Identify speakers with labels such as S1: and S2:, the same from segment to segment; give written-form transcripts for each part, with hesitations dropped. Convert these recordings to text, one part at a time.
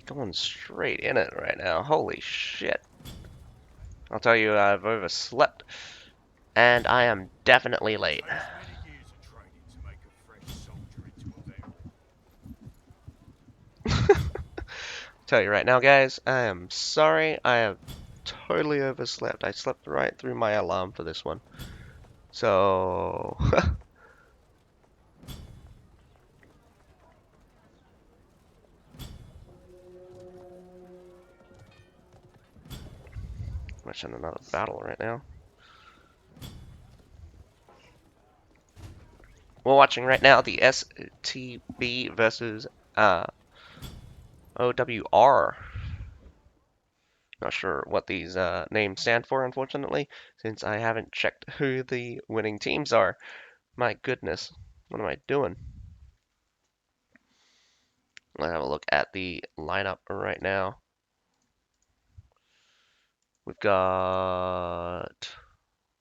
S1: Going straight in it right now. Holy shit. I'll tell you, I've overslept. And I am definitely late. Tell you right now, guys, I am sorry. I have totally overslept. I slept right through my alarm for this one. So... much in another battle right now. We're watching right now the STB versus OWR. Not sure what these names stand for, unfortunately, since I haven't checked who the winning teams are. My goodness, what am I doing? Let's have a look at the lineup right now. We've got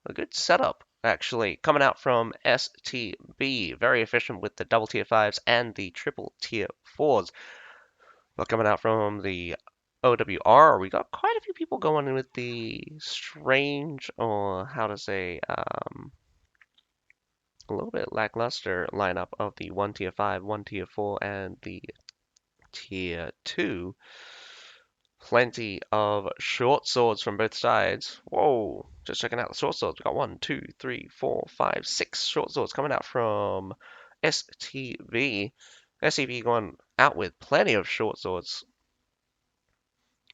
S1: a good setup, actually, coming out from STB. Very efficient with the double tier 5s and the triple tier 4s. But coming out from the OWR, we got quite a few people going in with the strange, or how to say, a little bit lackluster lineup of the 1 tier 5, 1 tier 4, and the tier 2. Plenty of short swords from both sides. Whoa, just checking out the short swords. We've got 1, 2, 3, 4, 5, 6 short swords coming out from STB. STB going out with plenty of short swords.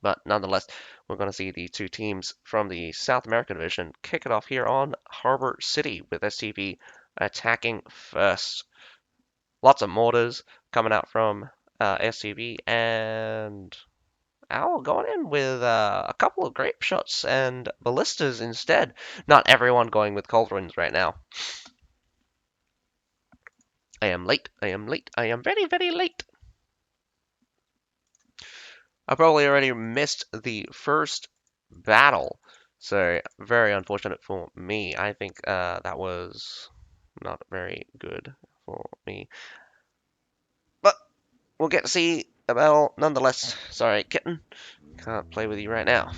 S1: But nonetheless, we're going to see the two teams from the South American division kick it off here on Harbor City with STB attacking first. Lots of mortars coming out from STB, and Owl going in with a couple of grape shots and ballistas instead. Not everyone going with culverins right now. I am late. I am late. I am very, very late. I probably already missed the first battle, so very unfortunate for me. I think that was not very good for me. But we'll get to see a battle nonetheless. Sorry, kitten. Can't play with you right now.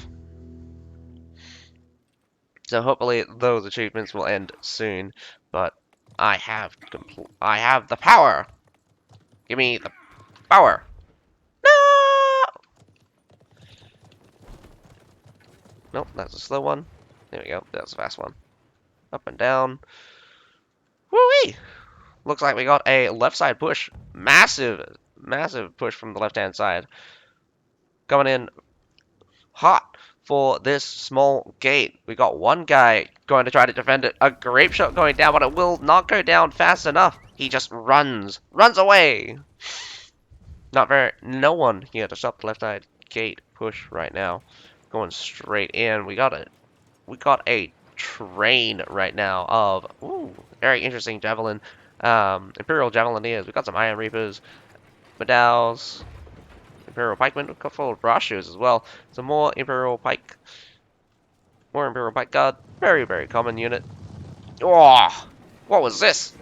S1: So hopefully those achievements will end soon, but I have the power. Give me the power. No! Nope, that's a slow one. There we go. That's a fast one. Up and down. Woo-wee! Looks like we got a left side push. Massive, massive push from the left-hand side. Coming in hot for this small gate. We got one guy going to try to defend it. A grape shot going down, but it will not go down fast enough. He just runs away. No one here to stop the left side gate push right now. Going straight in. We got a train right now of very interesting javelin, Imperial Javelineers. We got some Iron Reapers, Medals, Imperial Pikemen, a couple of Brashus as well. Some more Imperial Pike Guard. Very, very common unit. Oh, what was this?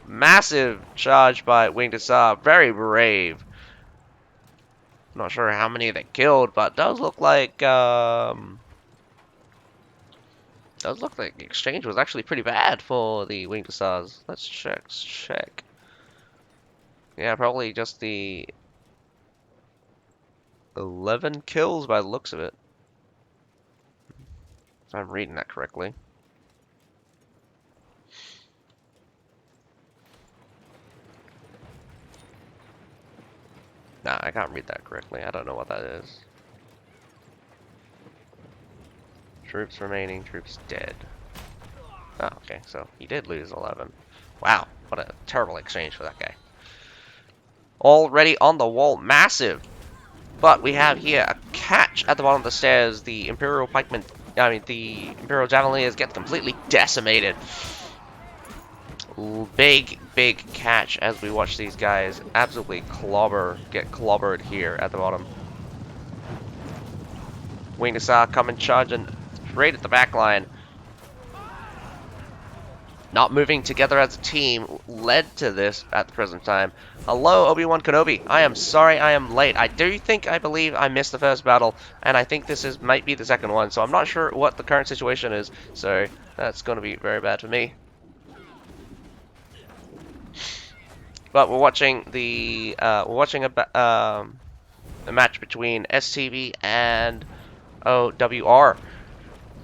S1: Massive charge by Winged Hussar. Very brave. Not sure how many they killed, but does look like the exchange was actually pretty bad for the Winged Hussars. Let's check. Yeah, probably just the 11 kills by the looks of it. If I'm reading that correctly. Nah, I can't read that correctly. I don't know what that is. Troops remaining, troops dead. Oh, okay, so he did lose 11. Wow, what a terrible exchange for that guy. Already on the wall, massive. But we have here a catch at the bottom of the stairs. The Imperial Pikemen, the Imperial Javelineers get completely decimated. Big catch as we watch these guys absolutely get clobbered here at the bottom. Winged Hussar coming charging straight at the back line. not moving together as a team led to this at the present time. Hello, Obi-Wan Kenobi. I am sorry I am late. I believe I missed the first battle, and I think this might be the second one, so I'm not sure what the current situation is, so that's going to be very bad for me. But we're watching a match between STV and OWR,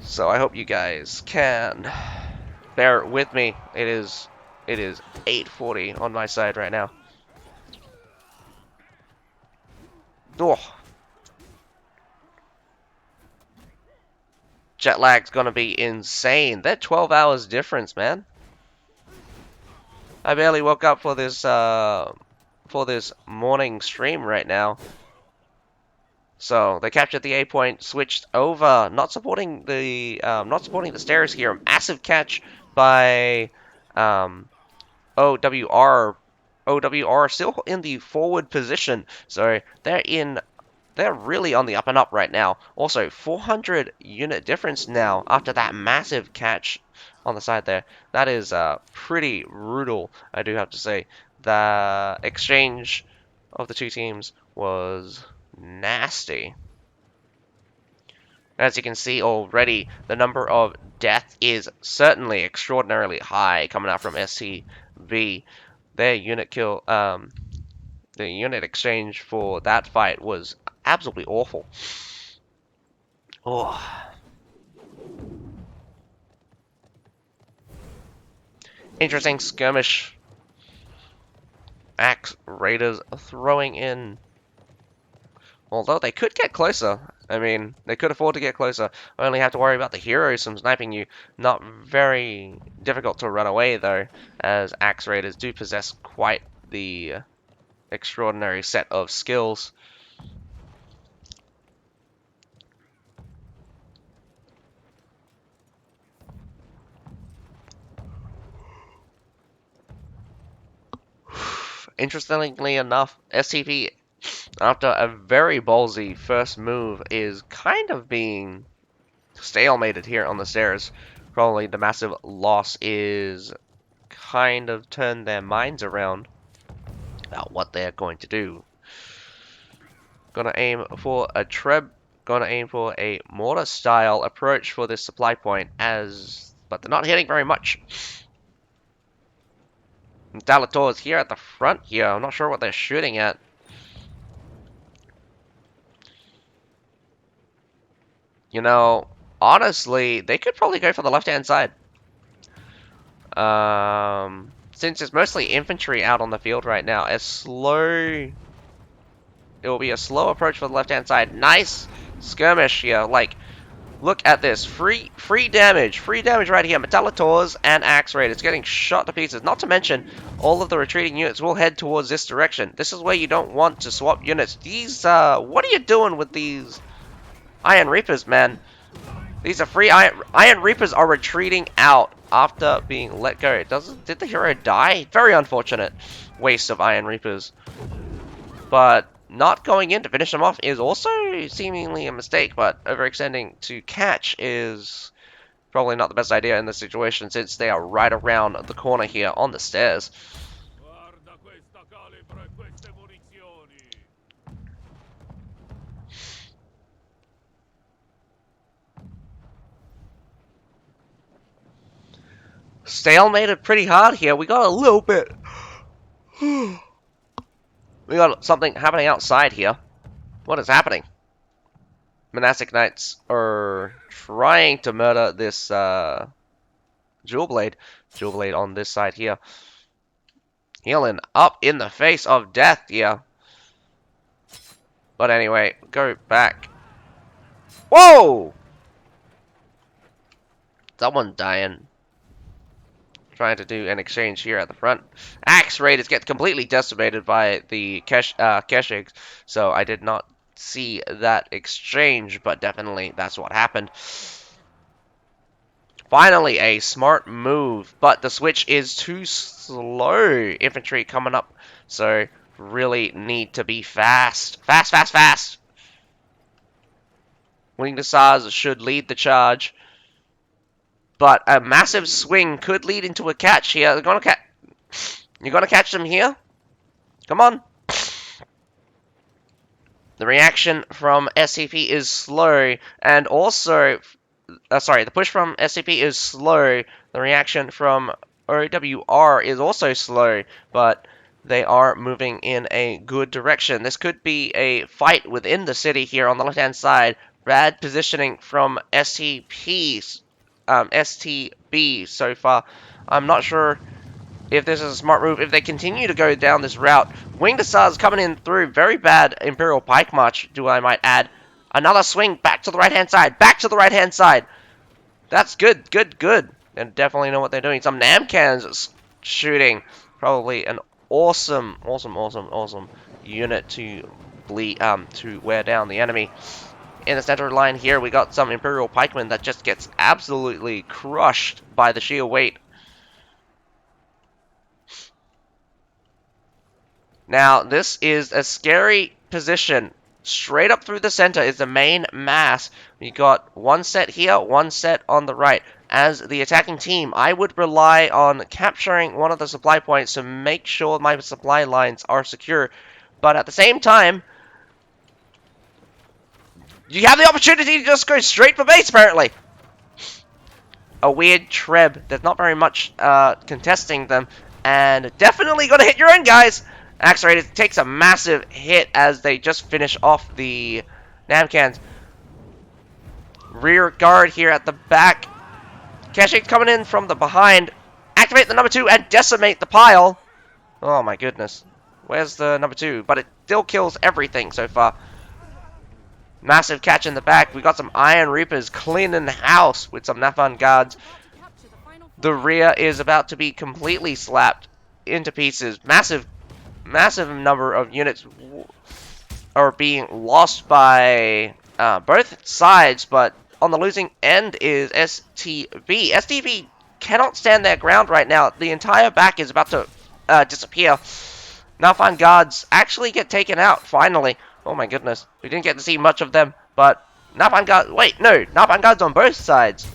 S1: so I hope you guys can bear with me. It is 8:40 on my side right now. Oh, jet lag's gonna be insane. They're 12 hours difference, man. I barely woke up for this morning stream right now. So they captured the A point, switched over, not supporting the stairs here. Massive catch by OWR. OWR still in the forward position, so they're really on the up and up right now. Also, 400 unit difference now after that massive catch on the side there. That is pretty brutal, I do have to say. The exchange of the two teams was nasty. As you can see already, the number of death is certainly extraordinarily high coming out from SCB. Their unit kill, the unit exchange for that fight was absolutely awful. Oh. Interesting skirmish. Axe Raiders throwing in. Although they could get closer. I mean, they could afford to get closer. Only have to worry about the heroes from sniping you. Not very difficult to run away, though, as Axe Raiders do possess quite the extraordinary set of skills. Interestingly enough, SCP, after a very ballsy first move, is kind of being stalemated here on the stairs. Probably the massive loss is kind of turned their minds around about what they're going to do. Gonna aim for a mortar style approach for this supply point, but they're not hitting very much. Dalator is here at the front here. I'm not sure what they're shooting at. You know, honestly, they could probably go for the left-hand side. Since it's mostly infantry out on the field right now, it will be a slow approach for the left-hand side. Nice skirmish here. Like, look at this. Free damage. Free damage right here. Metallators and Axe Raiders getting shot to pieces. Not to mention, all of the retreating units will head towards this direction. This is where you don't want to swap units. These, what are you doing with these Iron Reapers, man? These are free Iron Reapers are retreating out after being let go. Did the hero die? Very unfortunate waste of Iron Reapers. But not going in to finish them off is also seemingly a mistake, but overextending to catch is probably not the best idea in this situation since they are right around the corner here on the stairs. Stalemated pretty hard here. We got a little bit. We got something happening outside here. What is happening? Monastic Knights are trying to murder this Jewel Blade on this side here. Healing up in the face of death here. But anyway, go back. Whoa! Someone dying. Trying to do an exchange here at the front. Axe Raiders get completely decimated by the Keshigs, so I did not see that exchange, but definitely that's what happened. Finally, a smart move, but the switch is too slow. Infantry coming up, so really need to be fast. Fast. Winged Hussars should lead the charge. But a massive swing could lead into a catch here. You're gonna catch them here? Come on. The reaction from SCP is slow, and also, sorry, the push from SCP is slow. The reaction from OWR is also slow, but they are moving in a good direction. This could be a fight within the city here on the left-hand side. Bad positioning from STB so far. I'm not sure if this is a smart move. If they continue to go down this route, Winged Hussars coming in through. Very bad Imperial Pike March, do I might add. Another swing back to the right-hand side. Back to the right-hand side. That's good, good, good. They definitely know what they're doing. Some Namcans shooting. Probably an awesome unit to wear down the enemy. In the center line here, we got some Imperial Pikemen that just gets absolutely crushed by the sheer weight. Now, this is a scary position. Straight up through the center is the main mass. We got one set here, one set on the right. As the attacking team, I would rely on capturing one of the supply points to make sure my supply lines are secure. But at the same time, you have the opportunity to just go straight for base, apparently. A weird Treb. There's not very much contesting them. And definitely going to hit your own guys. Accelerated takes a massive hit as they just finish off the Namcans. Rear guard here at the back. Keshik coming in from the behind. Activate the number 2 and decimate the pile. Oh my goodness. Where's the number 2? But it still kills everything so far. Massive catch in the back. We got some Iron Reapers cleaning the house with some Nafan guards. The rear is about to be completely slapped into pieces. Massive number of units are being lost by both sides, but on the losing end is STB. STB cannot stand their ground right now. The entire back is about to disappear. Nafan guards actually get taken out, finally. Oh my goodness. We didn't get to see much of them, but Nafan guards... Wait, no. Nafan guards on both sides.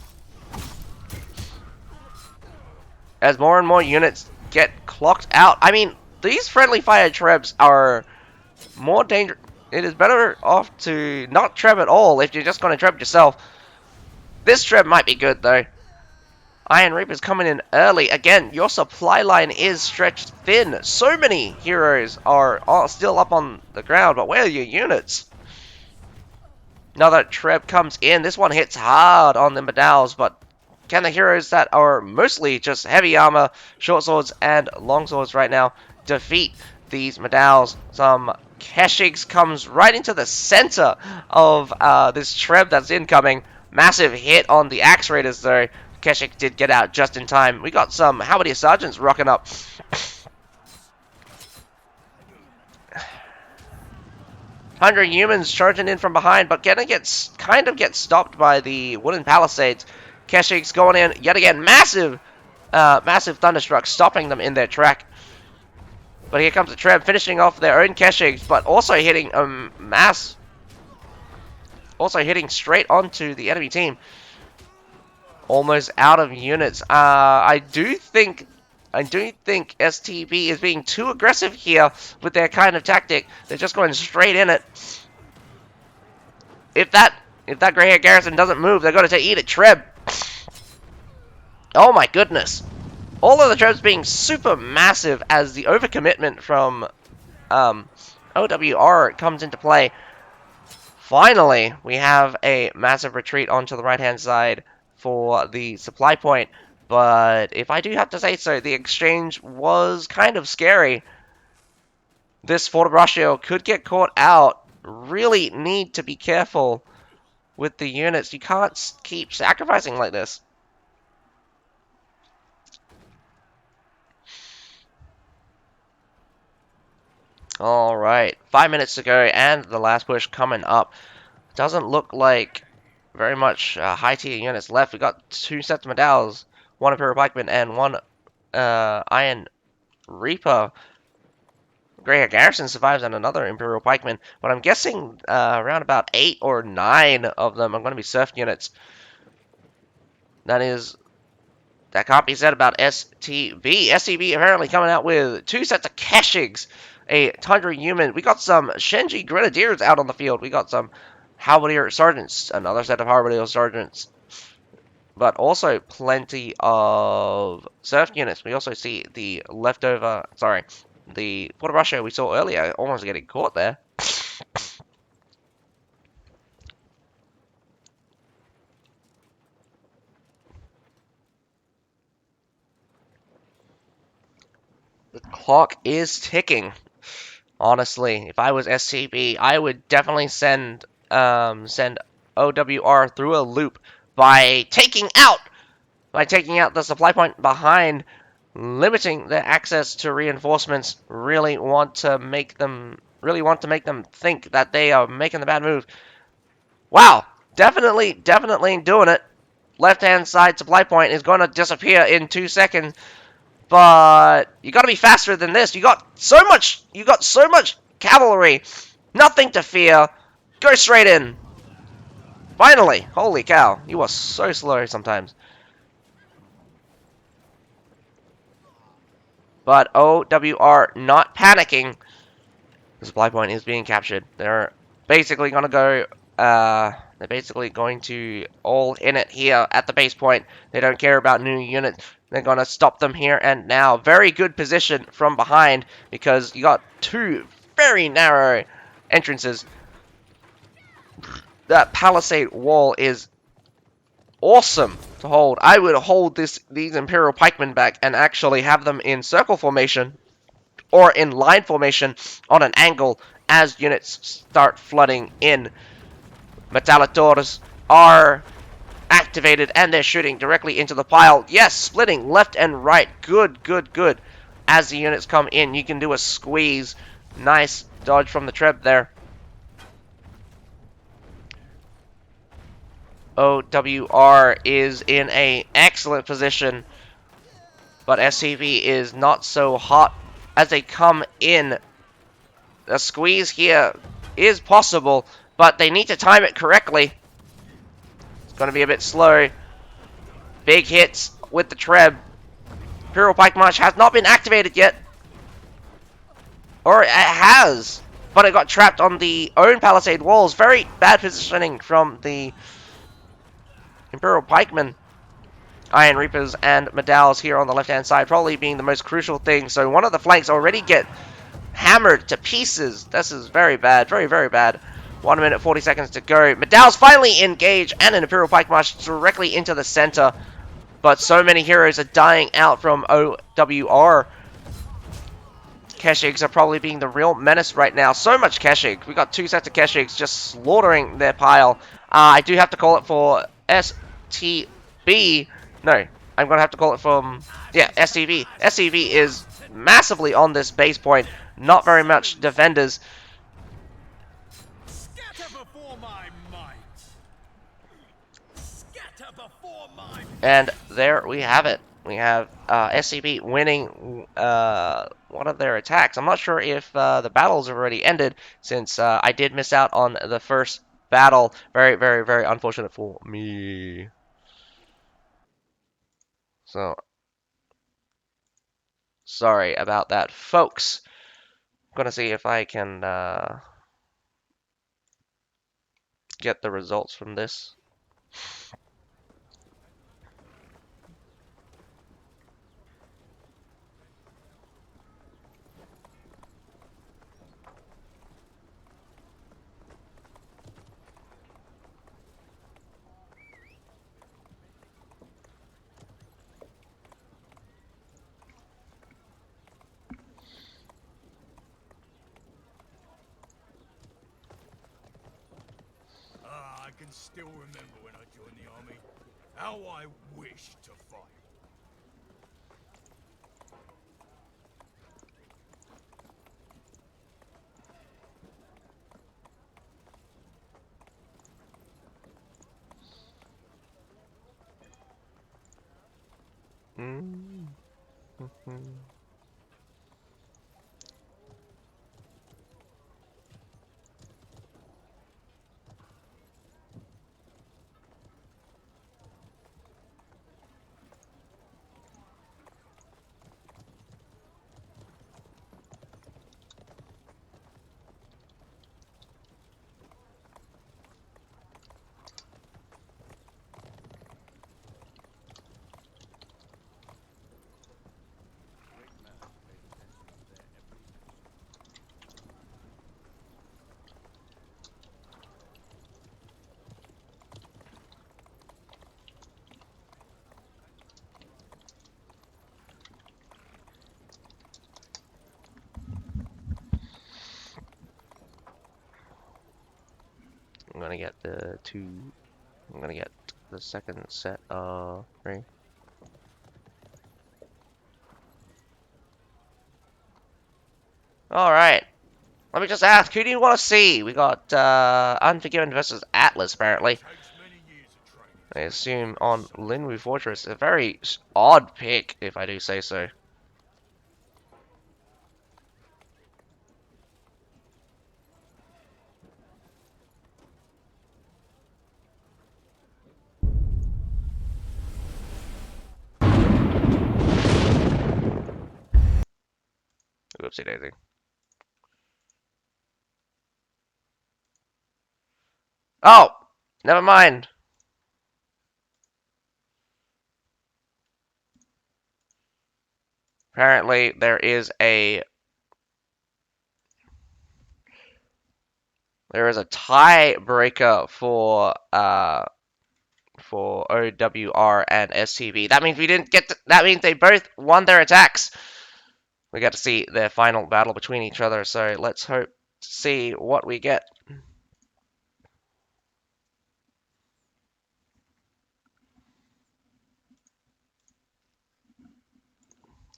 S1: As more and more units get clocked out. I mean, these friendly fire Trebs are more dangerous. It is better off to not Treb at all if you're just going to Treb yourself. This Treb might be good, though. Iron Reaper's coming in early. Again, your supply line is stretched thin. So many heroes are still up on the ground, but where are your units? Another Treb comes in. This one hits hard on the medals, but can the heroes that are mostly just heavy armor, short swords, and long swords right now defeat these medals? Some Keshigs comes right into the center of this Treb that's incoming. Massive hit on the Axe Raiders, though. Keshik did get out just in time. We got some Halberdier Sergeants rocking up. 100 humans charging in from behind, but kind of get stopped by the wooden palisades. Keshik's going in yet again. Massive Thunderstruck stopping them in their track. But here comes the Treb finishing off their own Keshigs, but also hitting a also hitting straight onto the enemy team. Almost out of units. I do think STB is being too aggressive here with their kind of tactic. They're just going straight in it. If that gray hair garrison doesn't move, they're going to eat it. Treb. Oh my goodness. All of the Trebs being super massive as the overcommitment from OWR comes into play. Finally, we have a massive retreat onto the right-hand side for the supply point. But if I do have to say so, the exchange was kind of scary. This Fort Braccio could get caught out. Really need to be careful with the units. You can't keep sacrificing like this. Alright, 5 minutes to go and the last push coming up. Doesn't look like very much high tier units left. We got 2 sets of medals, 1 Imperial Pikeman and 1 Iron Reaper. Grey Garrison survives and another Imperial Pikeman, but I'm guessing around about 8 or 9 of them are going to be surf units. That is that can't be said about STB. STB apparently coming out with 2 sets of Keshigs, a Tundra Human. We got some Shenji Grenadiers out on the field. We got some Halberdier Sergeants, another set of Halberdier Sergeants, but also plenty of surf units. We also see the leftover, sorry, the Port of Russia we saw earlier almost getting caught there. The clock is ticking. Honestly, if I was SCB, I would definitely send OWR through a loop by taking out the supply point behind, limiting their access to reinforcements. Really want to make them think that they are making the bad move. Wow, definitely doing it. Left-hand side supply point is going to disappear in 2 seconds. But you got to be faster than this. You got so much cavalry. Nothing to fear. Go straight in. Finally. Holy cow. You are so slow sometimes. But OWR not panicking. The supply point is being captured. They're basically going to go they're basically going to all in it here at the base point. They don't care about new units. They're going to stop them here and now. Very good position from behind because you got 2 very narrow entrances. That palisade wall is awesome to hold. I would hold these Imperial Pikemen back and actually have them in circle formation or in line formation on an angle as units start flooding in. Metallators are activated and they're shooting directly into the pile. Yes, splitting left and right. Good. As the units come in, you can do a squeeze. Nice dodge from the Treb there. OWR is in an excellent position, but SCV is not so hot as they come in. A squeeze here is possible, but they need to time it correctly. It's going to be a bit slow. Big hits with the Treb. Imperial Pike March has not been activated yet. Or it has, but it got trapped on the own palisade walls. Very bad positioning from the Imperial Pikemen. Iron Reapers and Medals here on the left-hand side probably being the most crucial thing. So one of the flanks already get hammered to pieces. This is very bad. Very bad. 1 minute, 40 seconds to go. Medals finally engage and an Imperial Pike March directly into the center. But so many heroes are dying out from OWR. Keshigs are probably being the real menace right now. So much Keshig. We got 2 sets of Keshigs just slaughtering their pile. I do have to call it for STB. No, I'm going to have to call it from... Yeah, STV. STV is massively on this base point. Not very much defenders. And there we have it. We have SCP winning one of their attacks. I'm not sure if the battles have already ended, since I did miss out on the first battle. Very unfortunate for me. So, sorry about that, folks. I'm gonna see if I can get the results from this.
S2: I can still remember when I joined the army. How I wished to fight.
S1: I'm gonna get the two. I'm gonna get the second set of three. All right. Let me just ask, who do you want to see? We got Unforgiven versus Atlas, apparently.
S2: Takes many years of training
S1: I
S2: to become
S1: assume
S2: an
S1: on
S2: assault.
S1: Linwu Fortress. A very odd pick, if I do say so. Whoopsie daisy. Oh! Never mind. Apparently, there is a tiebreaker for OWR and SCV. That means we didn't get that means they both won their attacks. We got to see their final battle between each other, so let's hope to see what we get.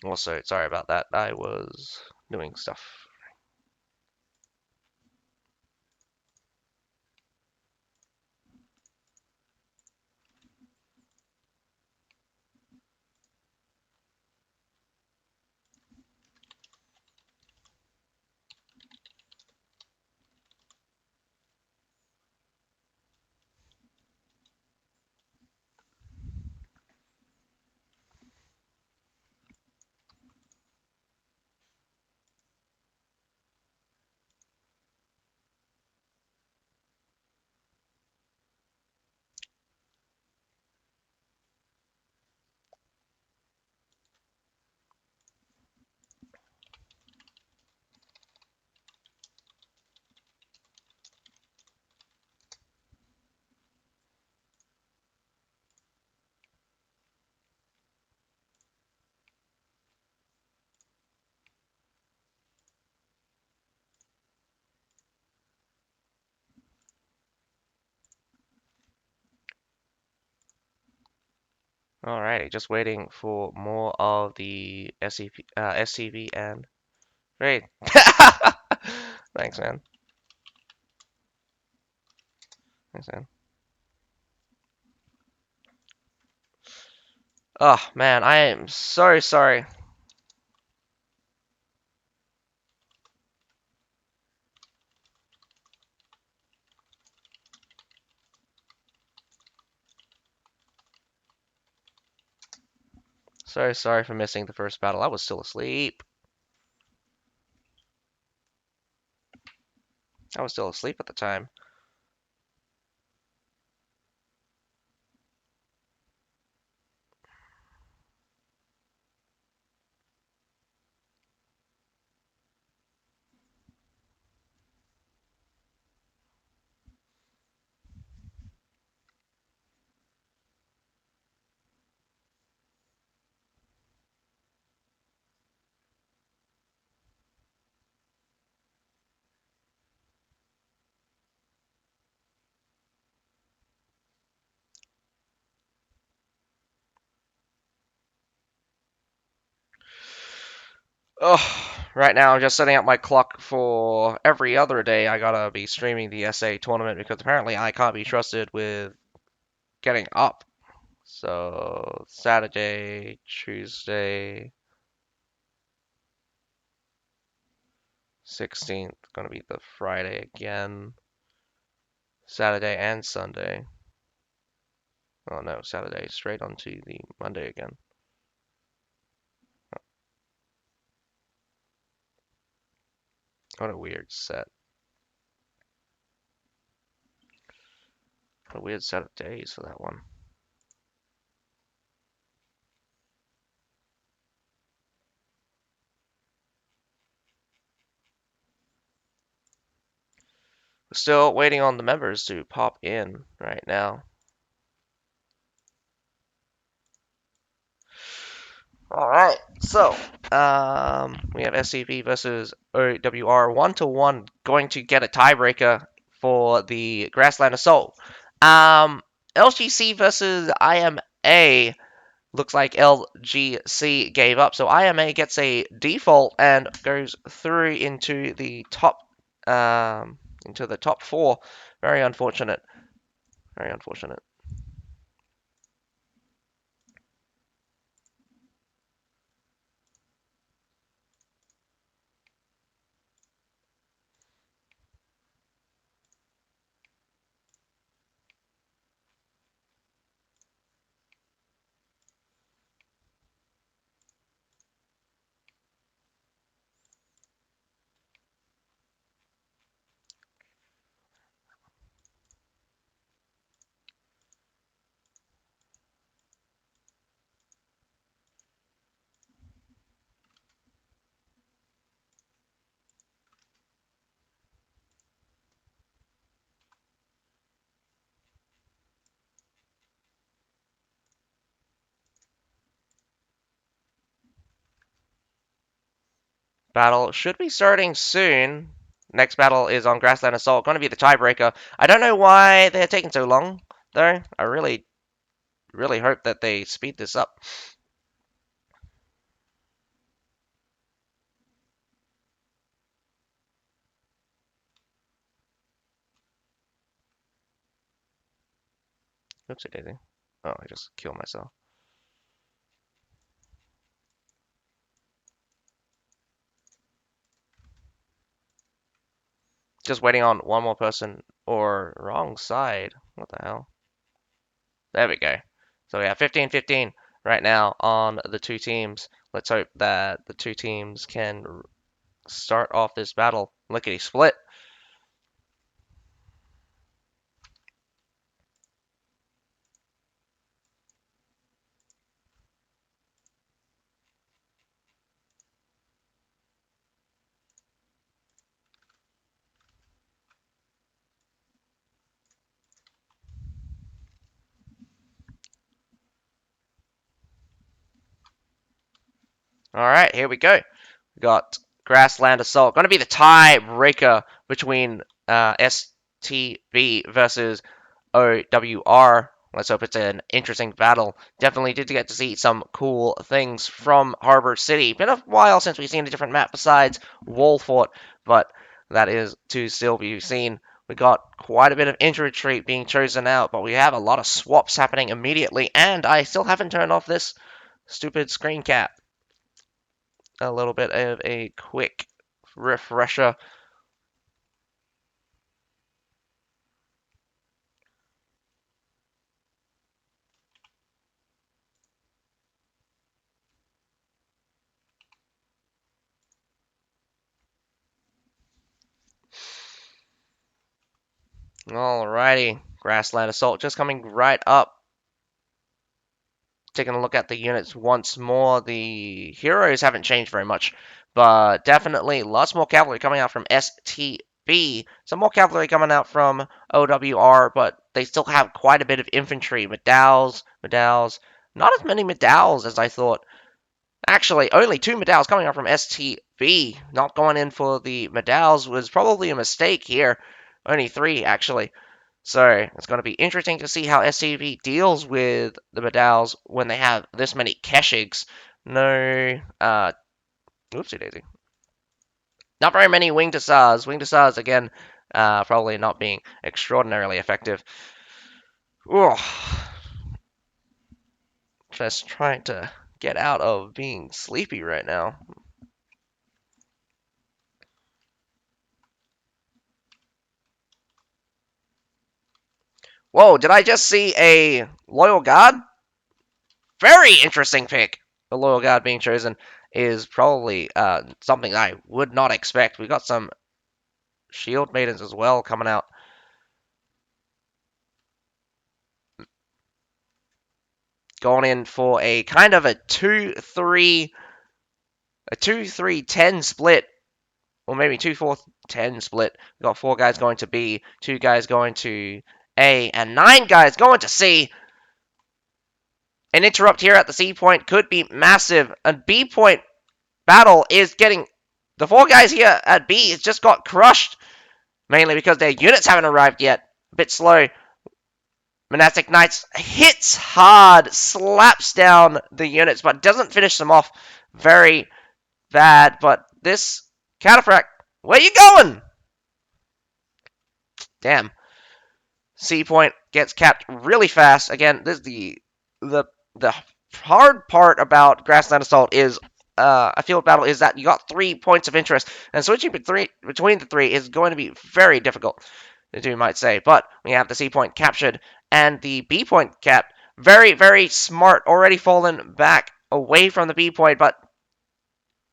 S1: Also, sorry about that. I was doing stuff. Alrighty, just waiting for more of the SCV and great. Thanks, man. Thanks, man. Oh man, I am so sorry. So sorry for missing the first battle. I was still asleep. I was still asleep at the time. Oh, right now I'm just setting up my clock for every other day. I gotta be streaming the SA tournament because apparently I can't be trusted with getting up. So Saturday, Tuesday, 16th, gonna be the Friday again. Saturday and Sunday. Oh no, Saturday straight onto the Monday again. What a weird set. What a weird set of days for that one. We're still waiting on the members to pop in right now. All right, so we have SCV versus OWR 1-1, going to get a tiebreaker for the Grassland Assault. LGC versus IMA. Looks like LGC gave up, so IMA gets a default and goes through into the top four. Very unfortunate. Very unfortunate. Battle should be starting soon. Next battle is on Grassland Assault. Going to be the tiebreaker. I don't know why they're taking so long, though. I really, really hope that they speed this up. Oopsie daisy. Oh, I just killed myself. Just waiting on one more person or wrong side. What the hell? There we go. So we have 15-15 right now on the two teams. Let's hope that the two teams can start off this battle. Lickety split. All right, here we go. We got Grassland Assault. Going to be the tiebreaker between STB versus OWR. Let's hope it's an interesting battle. Definitely did get to see some cool things from Harbor City. Been a while since we've seen a different map besides Wallfort, but that is to still be seen. We got quite a bit of infantry being chosen out, but we have a lot of swaps happening immediately, and I still haven't turned off this stupid screen cap. A little bit of a quick refresher. Alrighty, Grassland Assault just coming right up. Taking a look at the units once more. The heroes haven't changed very much, but definitely lots more cavalry coming out from STB. Some more cavalry coming out from OWR, but they still have quite a bit of infantry. Medals. Not as many medals as I thought. Actually, only 2 medals coming out from STB. Not going in for the medals was probably a mistake here. Only 3, actually. So it's going to be interesting to see how SCV deals with the medals when they have this many Keshigs. No, oopsie daisy. Not very many Winged Hussars. Winged Hussars, again, probably not being extraordinarily effective. Ugh. Just trying to get out of being sleepy right now. Whoa, did I just see a Loyal Guard? Very interesting pick. The Loyal Guard being chosen is probably something I would not expect. We got some Shield Maidens as well coming out. Going in for a kind of a 2-3 10 split, or maybe 2-4-10 split. We got 4 guys going to B, 2 guys going to A, and 9 guys going to C. An interrupt here at the C point could be massive. A B point battle is getting... The 4 guys here at B just got crushed. mainly because their units haven't arrived yet. A bit slow. Monastic Knights hits hard, slaps down the units, but doesn't finish them off. Very bad, but this Cataphract, where you going? Damn. C point gets capped really fast. Again, this is the hard part about Grassland Assault is a field battle is that you got 3 points of interest, and switching between the three is going to be very difficult, as you might say. But we have the C point captured and the B point capped. Very, very smart. Already fallen back away from the B point, but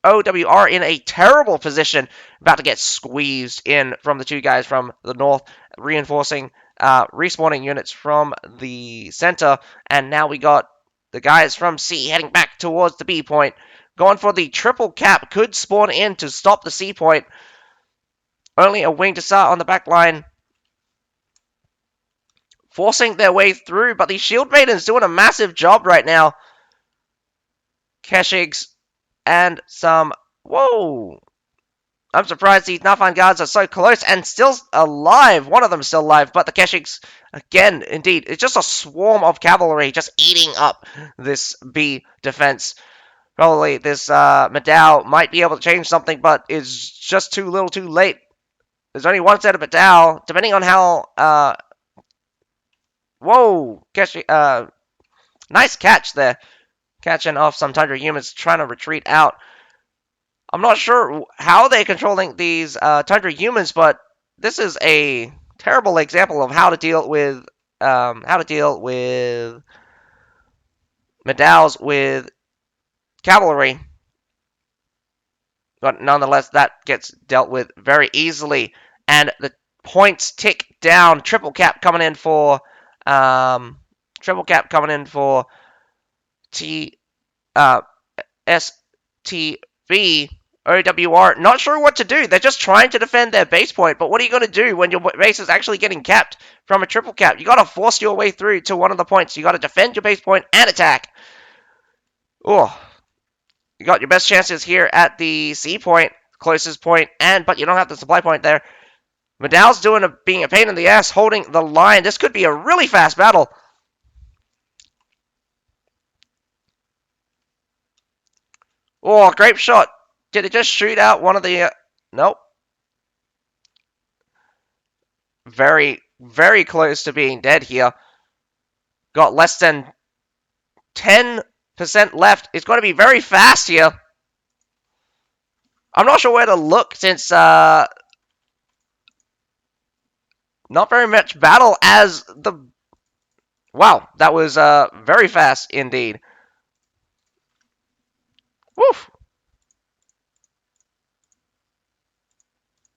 S1: OWR in a terrible position, about to get squeezed in from the two guys from the north, reinforcing, respawning units from the center, and now we got the guys from C heading back towards the B point, going for the triple cap, could spawn in to stop the C point. Only a wing to start on the back line, forcing their way through, but the Shield Maiden's doing a massive job right now. Keshigs and some... Whoa! I'm surprised these Nafan guards are so close and still alive. One of them is still alive, but the Keshigs, again, indeed, it's just a swarm of cavalry just eating up this B defense. Probably this Madao might be able to change something, but is just too little too late. There's only one set of Madao, depending on how... Whoa! Nice catch there. Catching off some Tundra humans trying to retreat out. I'm not sure how they're controlling these Tundra humans, but this is a terrible example of how to deal with Madaos with cavalry. But nonetheless, that gets dealt with very easily, and the points tick down. Triple cap coming in for STB. OWR, not sure what to do. They're just trying to defend their base point, but what are you going to do when your base is actually getting capped from a triple cap? You got to force your way through to one of the points. You got to defend your base point and attack. Oh, you got your best chances here at the C point, closest point, but you don't have the supply point there. Madao's being a pain in the ass, holding the line. This could be a really fast battle. Oh, great shot. Did it just shoot out one of the... Nope. Very, very close to being dead here. Got less than 10% left. It's going to be very fast here. I'm not sure where to look since... not very much battle as the... Wow, that was very fast indeed. Woof.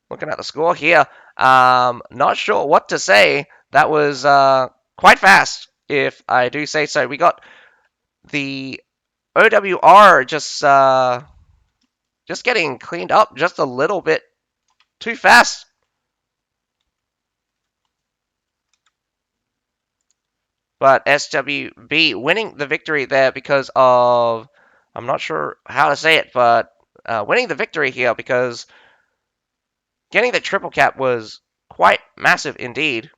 S1: Looking at the score here, not sure what to say. That was quite fast, if I do say so. We got the OWR just getting cleaned up just a little bit too fast. But SWB winning the victory there because of... I'm not sure how to say it, but winning the victory here because... Getting the triple cap was quite massive indeed.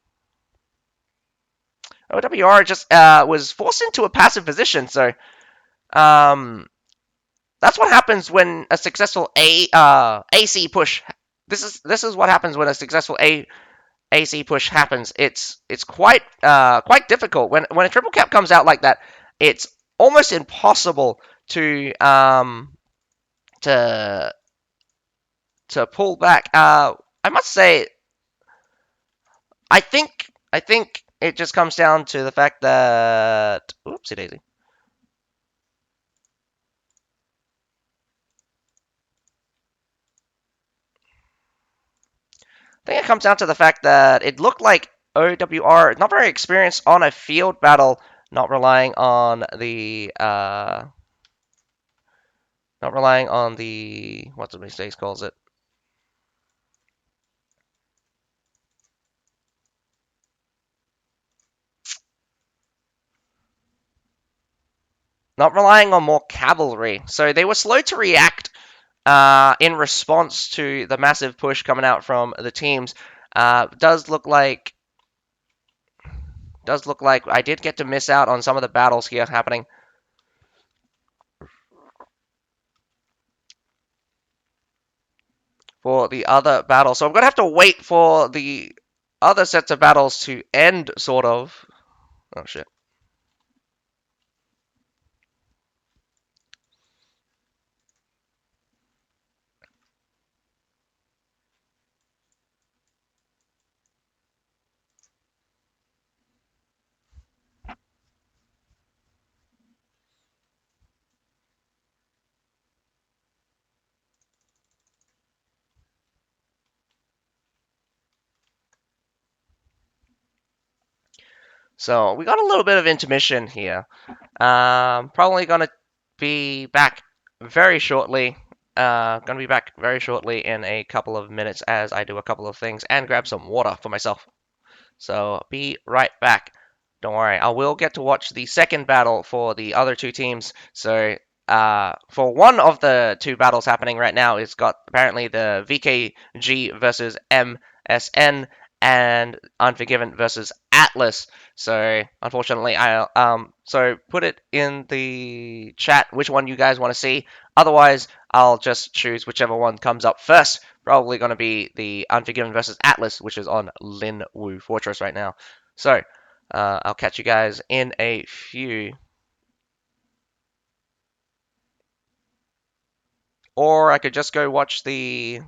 S1: OWR just was forced into a passive position, so that's what happens when a successful AC push. This is what happens when a successful AC push happens. It's quite difficult when a triple cap comes out like that. It's almost impossible to pull back. I must say, I think it just comes down to the fact that... Oopsie daisy. I think it comes down to the fact that it looked like OWR not very experienced on a field battle, not relying on the what the mistakes calls it. Not relying on more cavalry. So they were slow to react in response to the massive push coming out from the teams. Does look like I did get to miss out on some of the battles here happening for the other battles. So I'm gonna have to wait for the other sets of battles to end, sort of. Oh shit. So we got a little bit of intermission here. Probably gonna be back very shortly. Gonna be back very shortly in a couple of minutes as I do a couple of things and grab some water for myself. So be right back. Don't worry, I will get to watch the second battle for the other two teams. So for one of the two battles happening right now, it's got apparently the VKG versus MSN and Unforgiven versus Atlas. So unfortunately, I put it in the chat which one you guys want to see. Otherwise, I'll just choose whichever one comes up first. Probably going to be the Unforgiven versus Atlas, which is on Lin Wu Fortress right now. So, I'll catch you guys in a few. Or I could just go watch the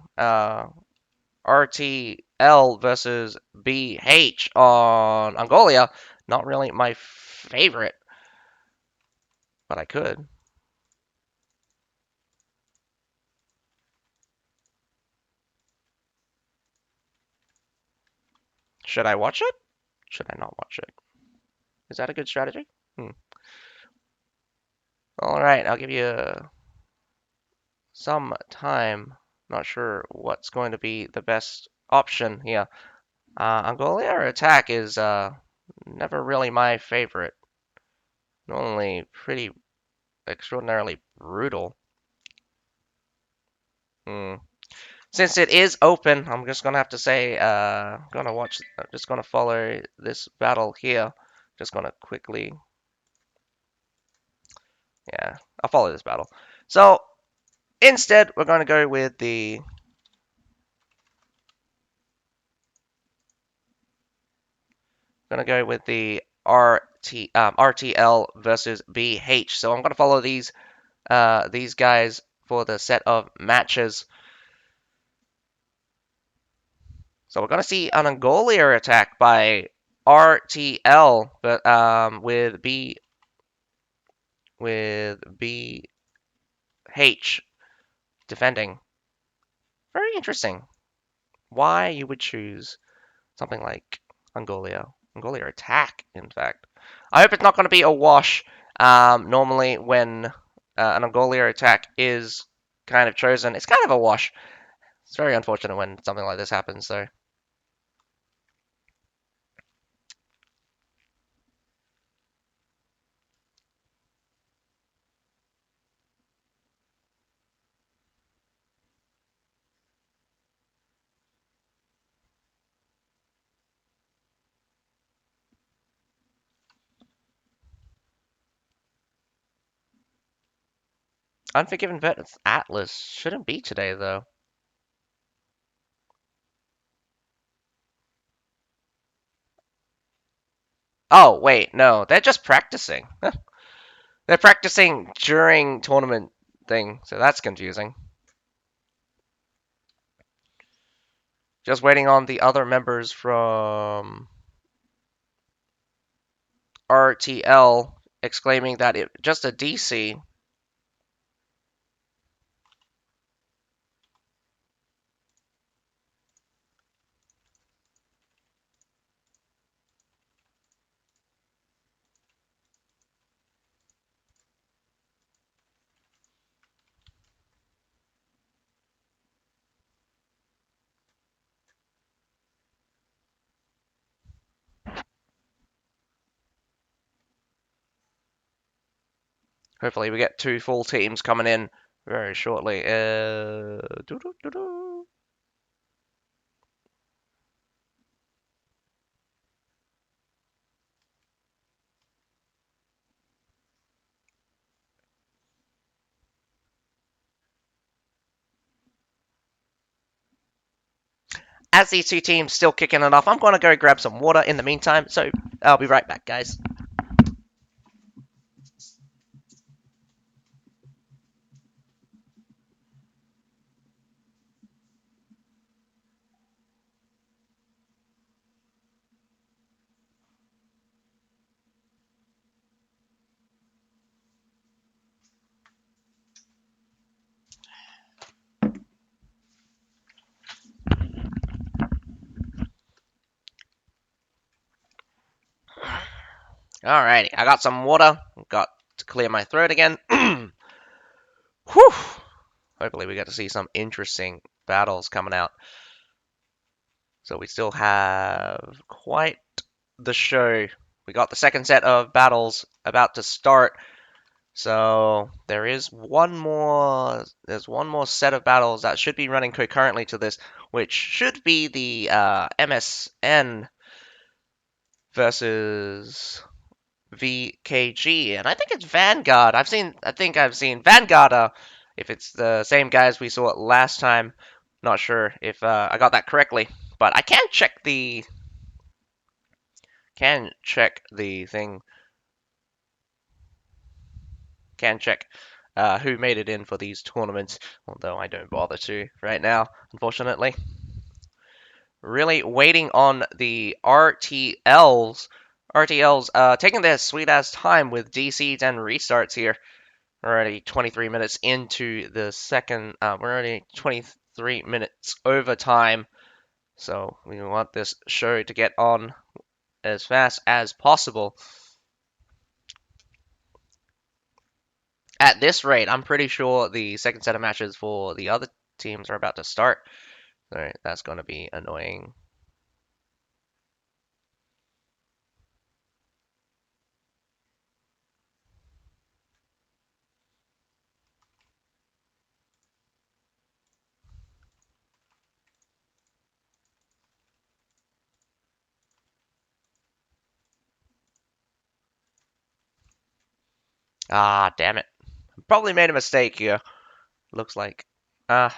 S1: RTL versus BH on Angolia. Not really my favorite, but I could. Should I watch it? Should I not watch it? Is that a good strategy? All right, I'll give you some time. Not sure what's going to be the best option here. Angolia Attack is never really my favorite. Normally pretty extraordinarily brutal. Hmm. Since it is open, I'm just gonna have to say, I'm just gonna follow this battle here. Just gonna quickly, yeah, I'll follow this battle. So instead, we're gonna go with the RTL versus BH. So I'm gonna follow these guys for the set of matches. So we're gonna see an Angolia attack by RTL, but with BH defending. Very interesting. Why you would choose something like Angolia attack, in fact. I hope it's not going to be a wash. Normally, when an Angolia attack is kind of chosen, it's kind of a wash. It's very unfortunate when something like this happens, though. Unforgiven Vet Atlas shouldn't be today, though. Oh, wait, no, they're just practicing. They're practicing during tournament thing, so that's confusing. Just waiting on the other members from RTL exclaiming that it just a DC. Hopefully, we get two full teams coming in very shortly. as these two teams still kicking it off, I'm going to go grab some water in the meantime, so I'll be right back, guys. Alrighty, I got some water. Got to clear my throat again. Whew! Hopefully we get to see some interesting battles coming out. So we still have quite the show. We got the second set of battles about to start. So there's one more set of battles that should be running concurrently to this, which should be the MSN versus VKG, and I think it's Vanguard. I think I've seen Vanguard. If it's the same guys we saw last time, not sure if I got that correctly, but I can check the thing, can check who made it in for these tournaments. Although I don't bother to right now, unfortunately. Really waiting on the RTLs. RTLs taking their sweet ass time with DCs and restarts here. We're already 23 minutes into the second. We're already 23 minutes overtime. So we want this show to get on as fast as possible. At this rate, I'm pretty sure the second set of matches for the other teams are about to start. So that's going to be annoying. Ah, damn it. Probably made a mistake here. Looks like. Uh,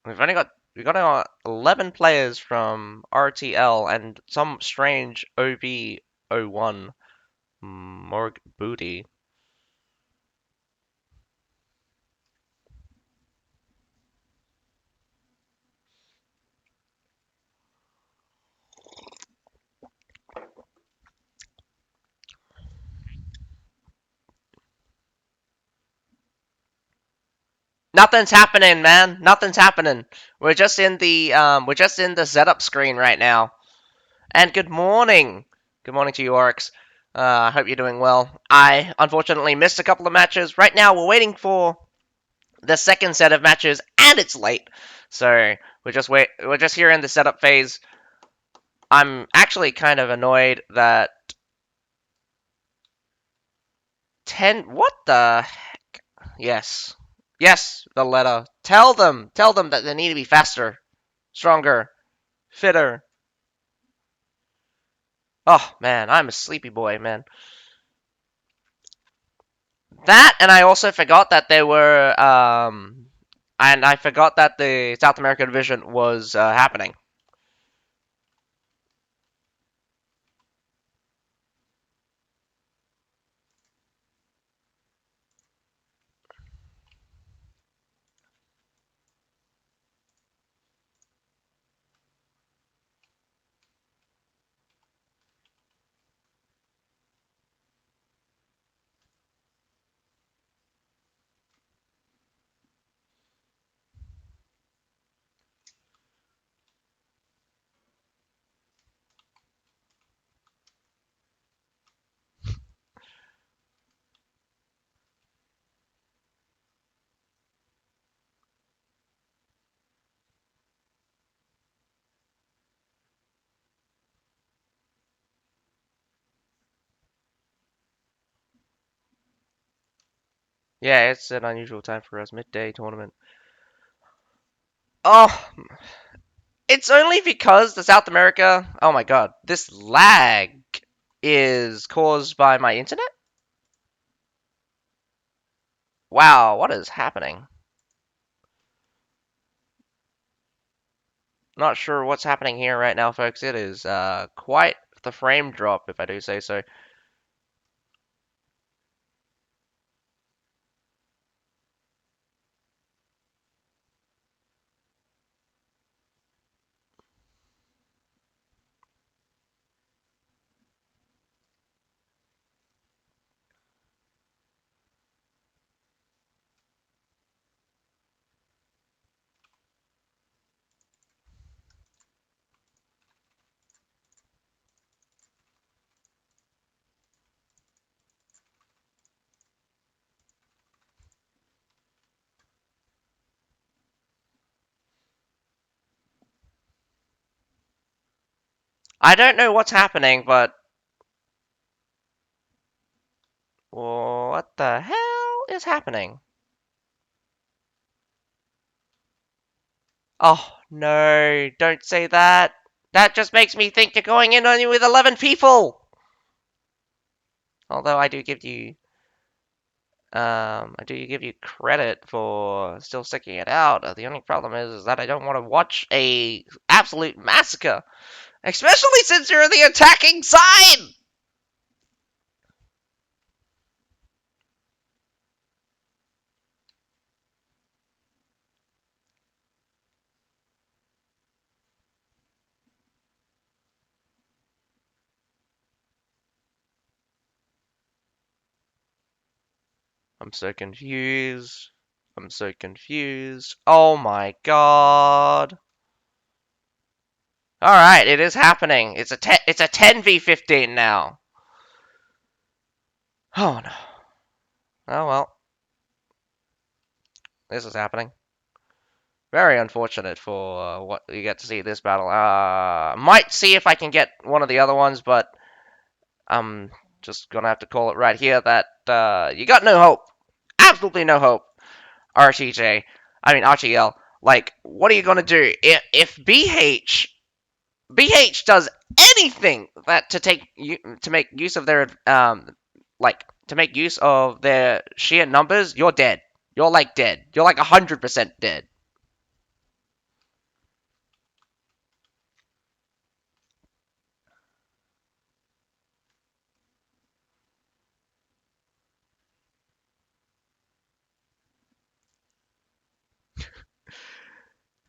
S1: we've got 11 players from RTL and some strange OB01 Morg Booty. Nothing's happening, man. Nothing's happening. We're just in the setup screen right now. And good morning. Good morning to you, Oryx. I hope you're doing well. I unfortunately missed a couple of matches. Right now, we're waiting for the second set of matches, and it's late. So we're just here in the setup phase. I'm actually kind of annoyed that 10. What the heck? Yes. Yes, the letter. Tell them that they need to be faster, stronger, fitter. Oh, man, I'm a sleepy boy, man. That, and I also forgot that they were, and I forgot that the South America division was happening. Yeah, it's an unusual time for us, midday tournament. Oh, it's only because the South America. Oh my god, this lag is caused by my internet? Wow, what is happening? Not sure what's happening here right now, folks. It is quite the frame drop, if I do say so. I don't know what's happening, but what the hell is happening? Oh, no, don't say that. That just makes me think you're going in only with 11 people. Although I do give you credit for still sticking it out. The only problem is that I don't want to watch a absolute massacre, especially since you're the attacking side. I'm so confused. I'm so confused. Oh my god. All right, it is happening. It's a 10v15 now. Oh no. Oh well, this is happening. Very unfortunate for what you get to see this battle. Might see if I can get one of the other ones, but I'm just gonna have to call it right here that you got no hope. Absolutely no hope. RTJ. I mean RTL. Like, what are you gonna do if BH does anything that to make use of their to make use of their sheer numbers? You're dead. You're like dead. You're like 100% dead.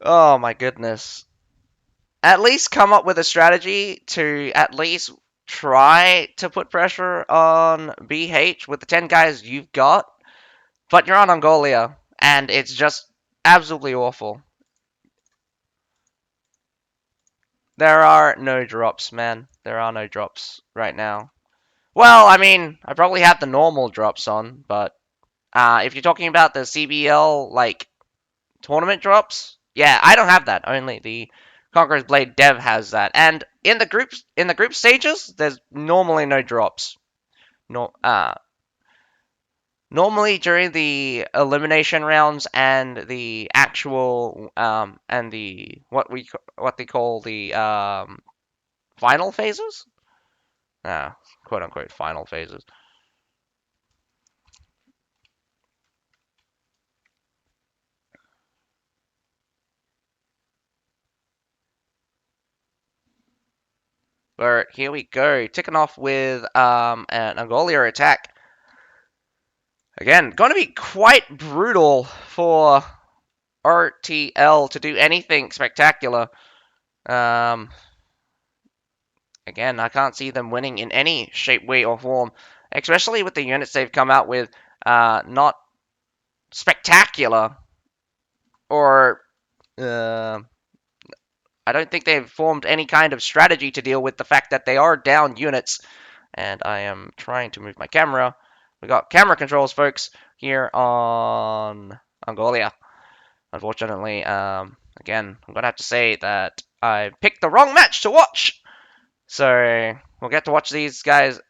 S1: Oh my goodness. At least come up with a strategy to at least try to put pressure on BH with the 10 guys you've got. But you're on Angolia, and it's just absolutely awful. There are no drops, man. There are no drops right now. Well, I mean, I probably have the normal drops on, but if you're talking about the CBL, like, tournament drops, yeah, I don't have that. Only the Conqueror's Blade Dev has that. And in the group stages, there's normally no drops. No, normally during the elimination rounds and the actual and the what they call the final phases, quote unquote final phases. But here we go, ticking off with an Angolia Attack. Again, going to be quite brutal for RTL to do anything spectacular. Um, Again, I can't see them winning in any shape, way, or form, especially with the units they've come out with. Not spectacular, or uh, I don't think they've formed any kind of strategy to deal with the fact that they are down units. And I am trying to move my camera. We got camera controls, folks, here on Angolia. Unfortunately, again, I'm gonna have to say that I picked the wrong match to watch. So we'll get to watch these guys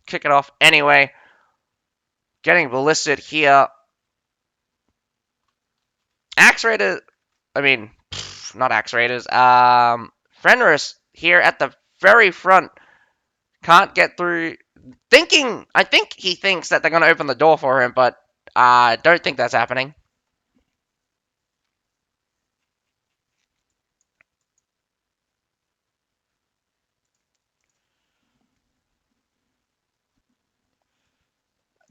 S1: kick it off anyway. Getting ballisted here. Axe Raiders, I mean, not Axe Raiders. Fenris here at the very front can't get through. I think he thinks that they're gonna open the door for him, but I don't think that's happening.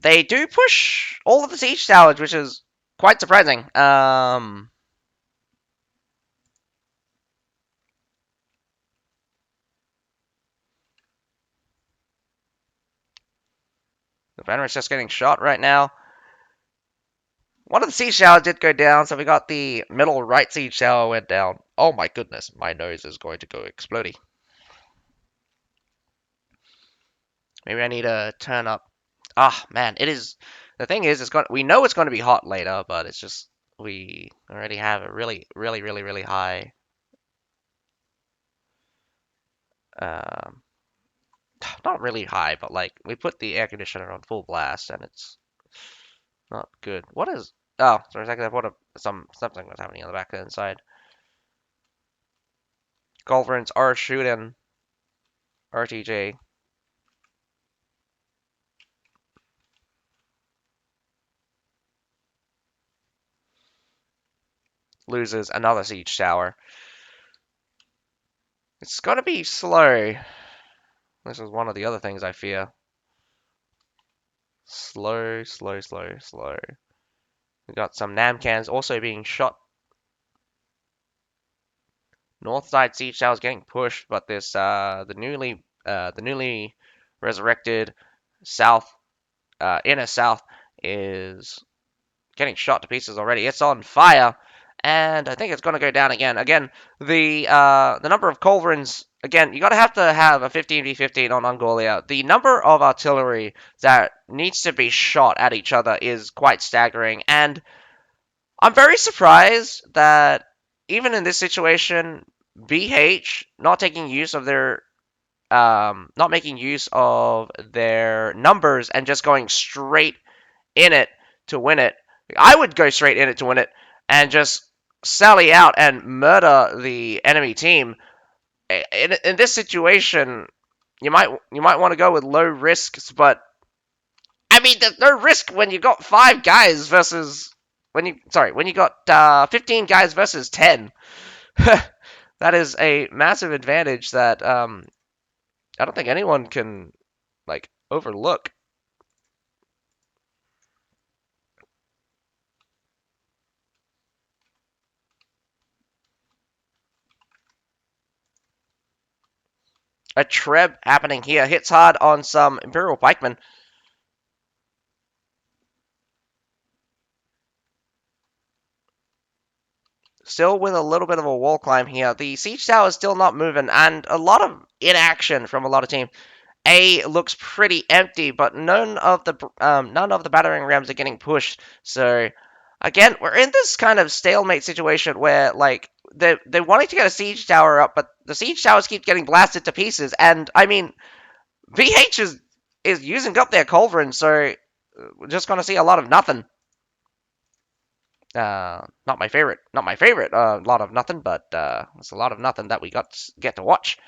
S1: they do push all of the siege towers, which is quite surprising. The veteran's just getting shot right now. One of the siege towers did go down, so we got the middle right siege tower went down. Oh my goodness, my nose is going to go explodey. Maybe I need to turn up. Ah, man, it is. The thing is, we know it's going to be hot later, but it's just we already have a really high. Um, Not really high, but like we put the air conditioner on full blast, and it's not good. What is? Oh, for a second I thought something was happening on the back inside. Culverins are shooting RTJ. Loses another siege tower. It's gonna be slow. This is one of the other things I fear. Slow. We got some Namcans also being shot. North side siege towers getting pushed, but this the newly resurrected south inner south is getting shot to pieces already. It's on fire, and I think it's going to go down again. Again, the number of culverins. Again, you have to have a 15v15 on Angolia. The number of artillery that needs to be shot at each other is quite staggering, and I'm very surprised that even in this situation, BH not making use of their numbers and just going straight in it to win it. I would go straight in it to win it and just sally out and murder the enemy team. In this situation, you might want to go with low risks, but I mean, there's no risk when you got 5 guys versus when you got 15 guys versus 10. That is a massive advantage that I don't think anyone can like overlook. A treb happening here. Hits hard on some Imperial pikemen. Still with a little bit of a wall climb here. The siege tower is still not moving, and a lot of inaction from a lot of teams. A looks pretty empty, but none of the battering rams are getting pushed. So again, we're in this kind of stalemate situation where like they're wanting to get a siege tower up, but the siege towers keep getting blasted to pieces. And I mean, VH is using up their culverin, so we're just gonna see a lot of nothing. Not my favorite. Not my favorite. Lot of nothing, but it's a lot of nothing that we get to watch.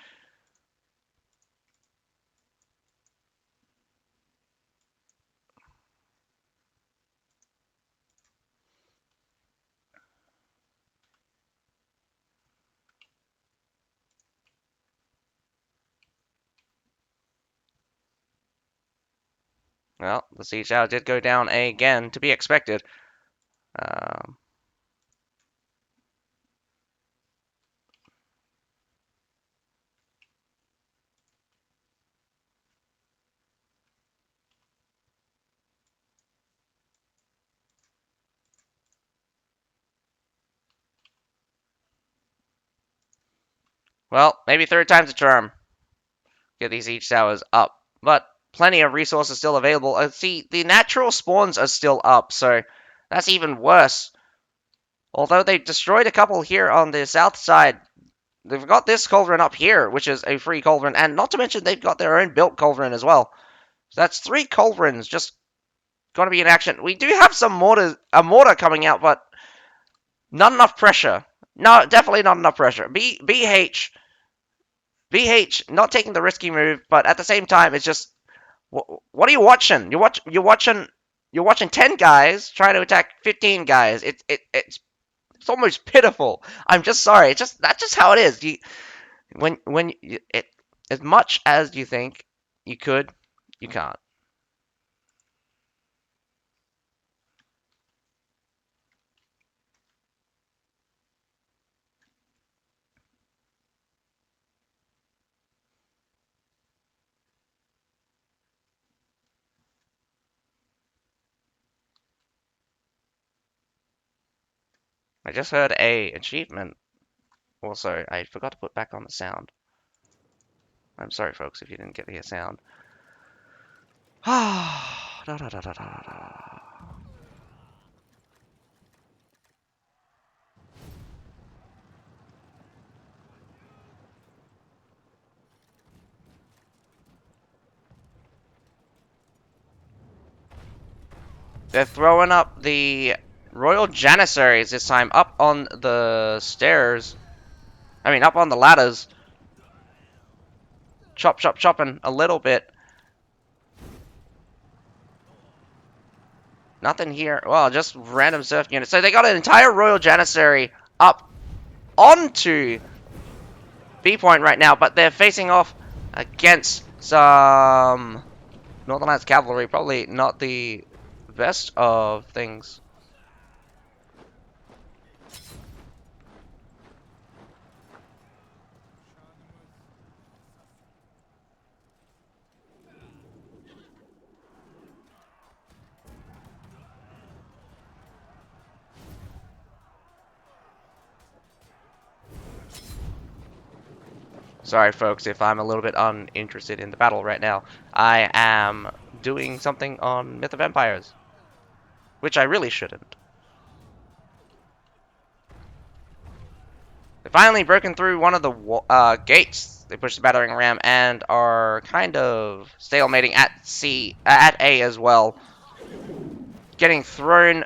S1: Well, the siege tower did go down again, to be expected. Um, well, maybe third time's a charm. Get these siege towers up, but plenty of resources still available. See, the natural spawns are still up, so that's even worse. Although they destroyed a couple here on the south side, they've got this culverin up here, which is a free culverin, and not to mention they've got their own built culverin as well. So that's 3 culverins just going to be in action. We do have a mortar coming out, but not enough pressure. No, definitely not enough pressure. BH not taking the risky move, but at the same time, it's just what are you watching? You're watching 10 guys trying to attack 15 guys. It's almost pitiful. I'm just sorry. That's just how it is. As much as you think you could, you can't. I just heard a achievement. Also, I forgot to put back on the sound. I'm sorry, folks, if you didn't get to hear sound. Da, da, da, da, da, da. They're throwing up the Royal Janissaries this time up on the stairs. I mean, up on the ladders. Chop, chop, chopping a little bit. Nothing here. Well, just random surf units. So they got an entire Royal Janissary up onto B point right now, but they're facing off against some Northern Lights cavalry. Probably not the best of things. Sorry, folks, if I'm a little bit uninterested in the battle right now. I am doing something on Myth of Empires, which I really shouldn't. They finally broken through one of the gates. They pushed the battering ram and are kind of stalemating at at A as well. Getting thrown,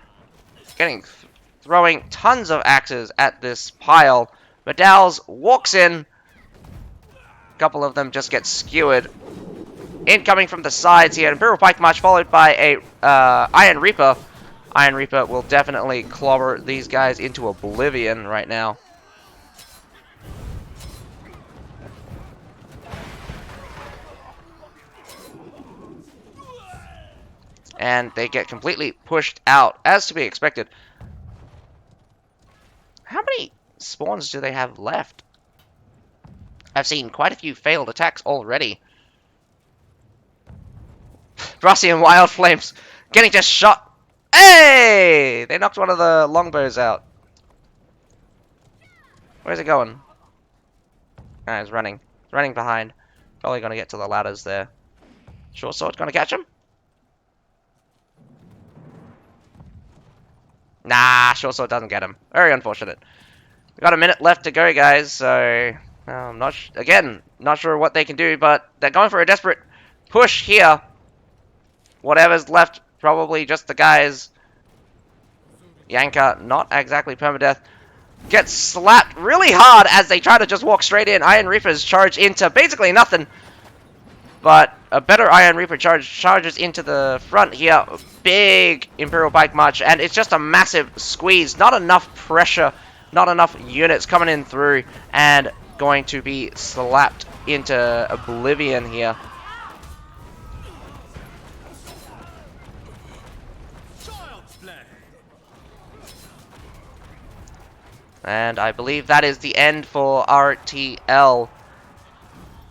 S1: throwing tons of axes at this pile. Medals walks in. A couple of them just get skewered. Incoming from the sides here, Imperial Pike March followed by a Iron Reaper. Iron Reaper will definitely clobber these guys into oblivion right now. And they get completely pushed out, as to be expected. How many spawns do they have left? I've seen quite a few failed attacks already. Brassian Wild Flames getting just shot. Hey! They knocked one of the longbows out. Where's it going? Ah, it's running. It's running behind. Probably going to get to the ladders there. Short sword going to catch him? Nah, short sword doesn't get him. Very unfortunate. We've got a minute left to go, guys, so I'm not again, not sure what they can do, but they're going for a desperate push here. Whatever's left, probably just the guys. Yanka, not exactly permadeath. Gets slapped really hard as they try to just walk straight in. Iron Reapers charge into basically nothing. But a better Iron Reaper charges into the front here. Big Imperial Bike March, and it's just a massive squeeze. Not enough pressure, not enough units coming in through, and going to be slapped into oblivion here. And I believe that is the end for RTL.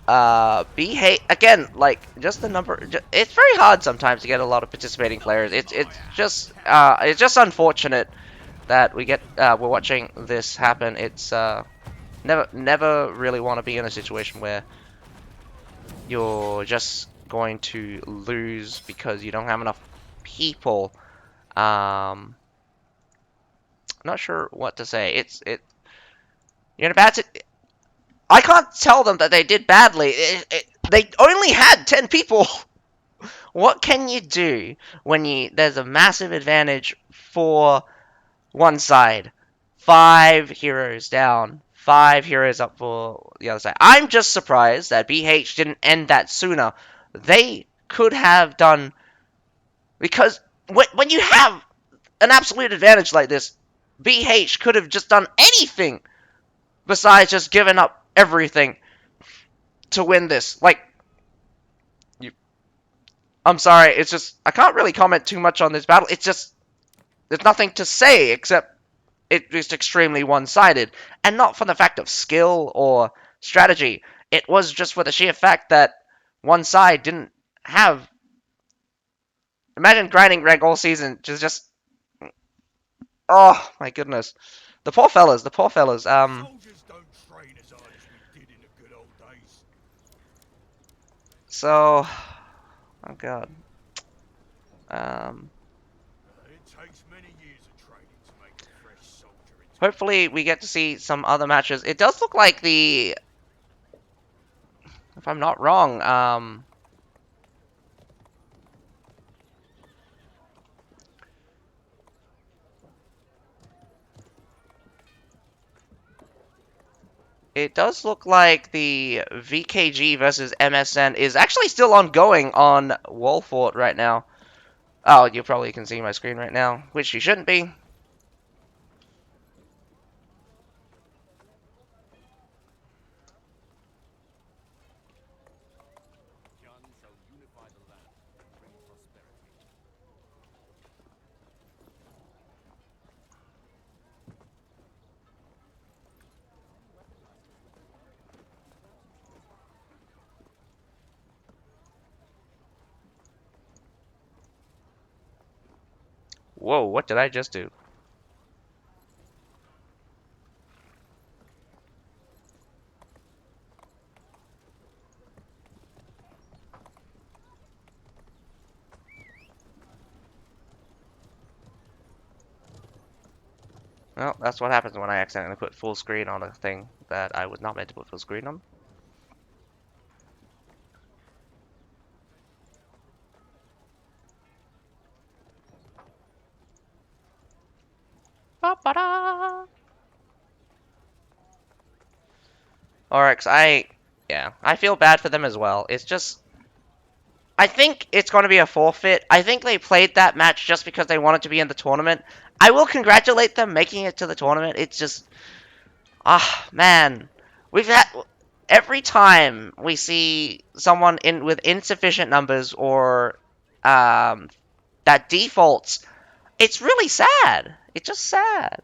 S1: Again, like, just the number. It's very hard sometimes to get a lot of participating players. It's just unfortunate that we're watching this happen. It's never really want to be in a situation where you're just going to lose because you don't have enough people. Not sure what to say. You're in a bad situation. I can't tell them that they did badly. They only had 10 people. What can you do when there's a massive advantage for one side? 5 heroes down. 5 heroes up for the other side. I'm just surprised that BH didn't end that sooner. They could have done... Because when you have an absolute advantage like this, BH could have just done anything besides just giving up everything to win this. Like, I'm sorry, it's just, I can't really comment too much on this battle. It's just, there's nothing to say except it was extremely one-sided. And not for the fact of skill or strategy. It was just for the sheer fact that one side didn't have... Imagine grinding rank all season, just... Oh, my goodness. The poor fellas, the poor fellas.
S2: Soldiers don't train as hard as we did in the good old days.
S1: So, oh god. Um,
S2: It takes many years of training to make a fresh soldier into
S1: hopefully we get to see some other matches. It does look like the, if I'm not wrong, it does look like the VKG versus MSN is actually still ongoing on Wolfort right now. Oh, you probably can see my screen right now, which you shouldn't be. Whoa, what did I just do? Well, that's what happens when I accidentally put full screen on a thing that I was not meant to put full screen on. Ba-ba-da! Oryx, yeah, I feel bad for them as well. It's just, I think it's going to be a forfeit. I think they played that match just because they wanted to be in the tournament. I will congratulate them making it to the tournament. It's just, man, we've had every time we see someone in with insufficient numbers or that defaults, it's really sad. It's just sad.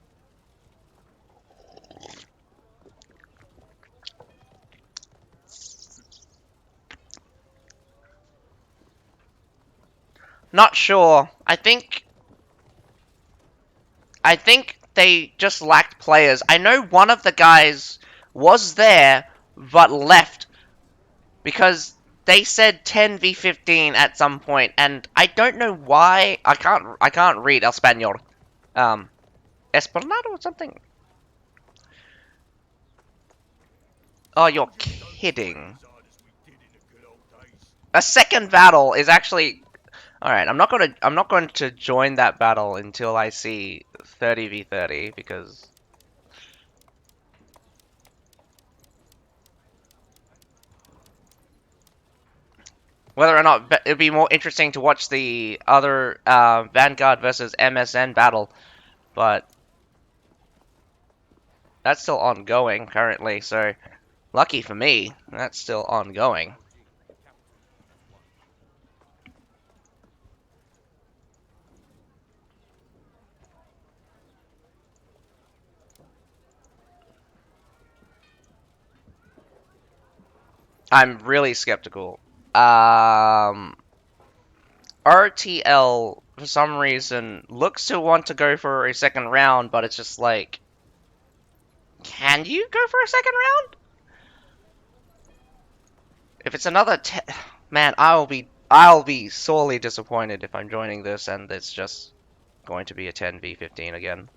S1: Not sure. I think they just lacked players. I know one of the guys was there but left because they said 10v15 at some point, and I don't know why. I can't read Espanol. Um, Esperanto or something. Oh, you're
S2: soldiers don't train
S1: kidding.
S2: as hard as we did in the good old days.
S1: A second battle is actually all right. I'm not going to join that battle until I see 30v30 because whether or not it'd be more interesting to watch the other Vanguard versus MSN battle, but that's still ongoing currently. So lucky for me, that's still ongoing. I'm really skeptical. RTL for some reason looks to want to go for a second round, but it's just like, can you go for a second round? If it's another man, I'll be sorely disappointed if I'm joining this and it's just going to be a 10v15 again.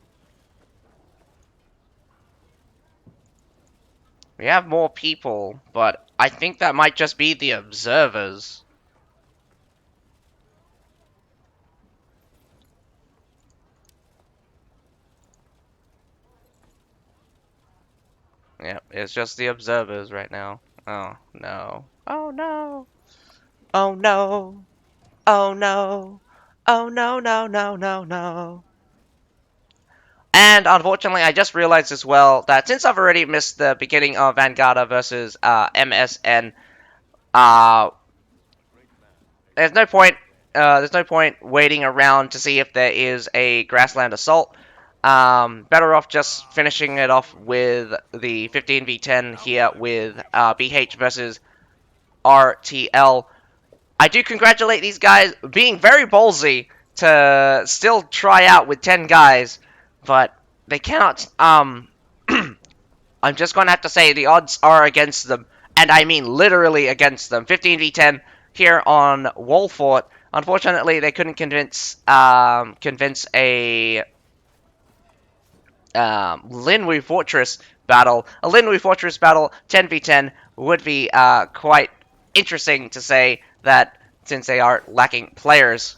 S1: We have more people, but I think that might just be the observers. Yep, it's just the observers right now. Oh no. Oh no. Oh no. Oh no. Oh no, no, no, no, no. And unfortunately, I just realized as well that since I've already missed the beginning of Vanguard versus MSN, uh, there's no point. There's no point waiting around to see if there is a Grassland Assault. Better off just finishing it off with the 15v10 here with BH versus RTL. I do congratulate these guys being very ballsy to still try out with 10 guys, but they cannot, I'm just going to have to say the odds are against them, and I mean literally against them. 15v10 here on Wolfort. Unfortunately, they couldn't convince a Linwu Fortress battle. A Linwu Fortress battle 10v10 would be quite interesting to say that since they are lacking players.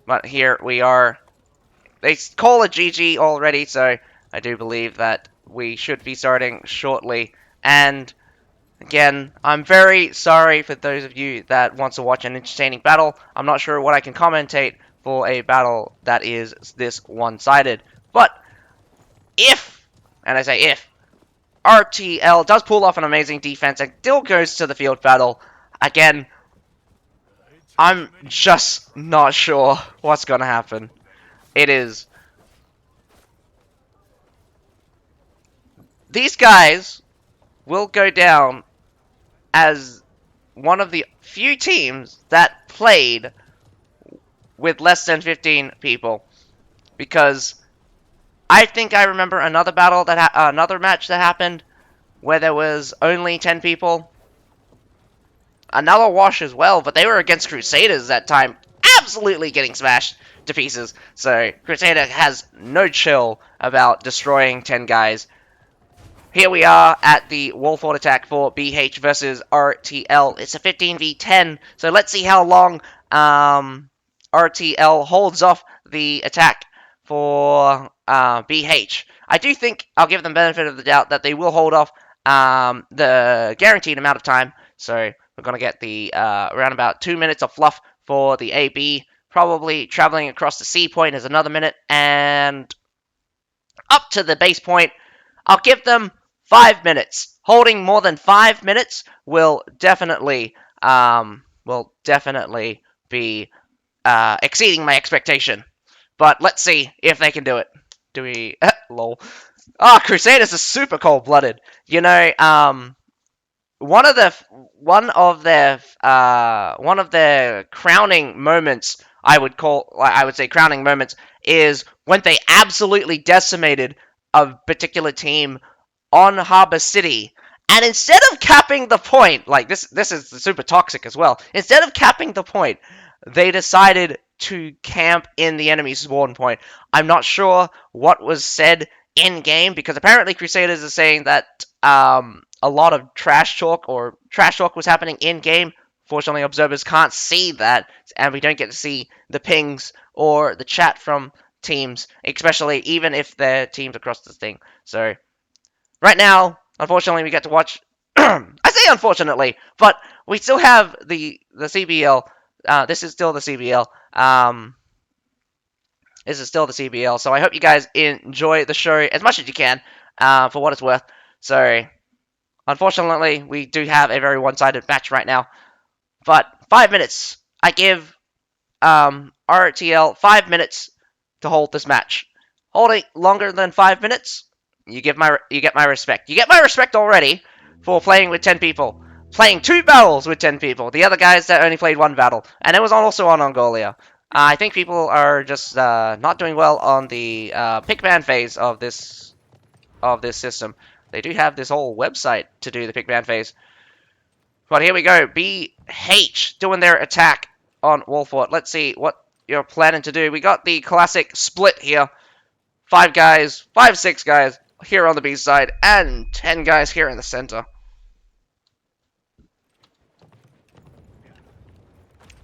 S1: But here we are. They call a GG already, so I do believe that we should be starting shortly. And again, I'm very sorry for those of you that want to watch an entertaining battle. I'm not sure what I can commentate for a battle that is this one-sided. But if, and I say if, RTL does pull off an amazing defense and still goes to the field battle, again, I'm just not sure what's going to happen. It is. These guys will go down as one of the few teams that played with less than 15 people, because I think I remember another battle that another match that happened where there was only 10 people. Another wash as well, but they were against Crusaders that time, absolutely getting smashed to pieces. So Crusader has no chill about destroying 10 guys. Here we are at the Wolfort Attack for BH versus RTL. It's a 15v10, so let's see how long RTL holds off the attack for BH. I do think I'll give them benefit of the doubt that they will hold off the guaranteed amount of time. So we're going to get the around about 2 minutes of fluff for the AB. Probably traveling across the C point is another minute, and up to the base point, I'll give them 5 minutes. Holding more than 5 minutes will definitely be exceeding my expectation. But let's see if they can do it. Do we? Lol. Oh, Crusaders are super cold-blooded. You know, one of their crowning moments, I would say crowning moments, is when they absolutely decimated a particular team on Harbor City. And instead of capping the point, like this is super toxic as well. Instead of capping the point, they decided to camp in the enemy spawn point. I'm not sure what was said in game, because apparently Crusaders are saying that a lot of trash talk was happening in game. Fortunately, observers can't see that, and we don't get to see the pings or the chat from teams, especially even if they're teams across the thing. So right now, unfortunately, we get to watch. I say unfortunately, but we still have the CBL. This is still the CBL. This is still the CBL. So I hope you guys enjoy the show as much as you can, for what it's worth. So unfortunately, we do have a very one-sided match right now. But 5 minutes. I give RTL 5 minutes to hold this match. Holding longer than 5 minutes, you get my respect. You get my respect already for playing with 10 people. Playing 2 battles with 10 people. The other guys that only played 1 battle. And it was also on Angolia. I think people are just not doing well on the pick ban phase of this system. They do have this whole website to do the pick ban phase. But here we go. BH doing their attack on Wolfort. Let's see what you're planning to do. We got the classic split here. 5 guys, 6 guys here on the B side, and 10 guys here in the center.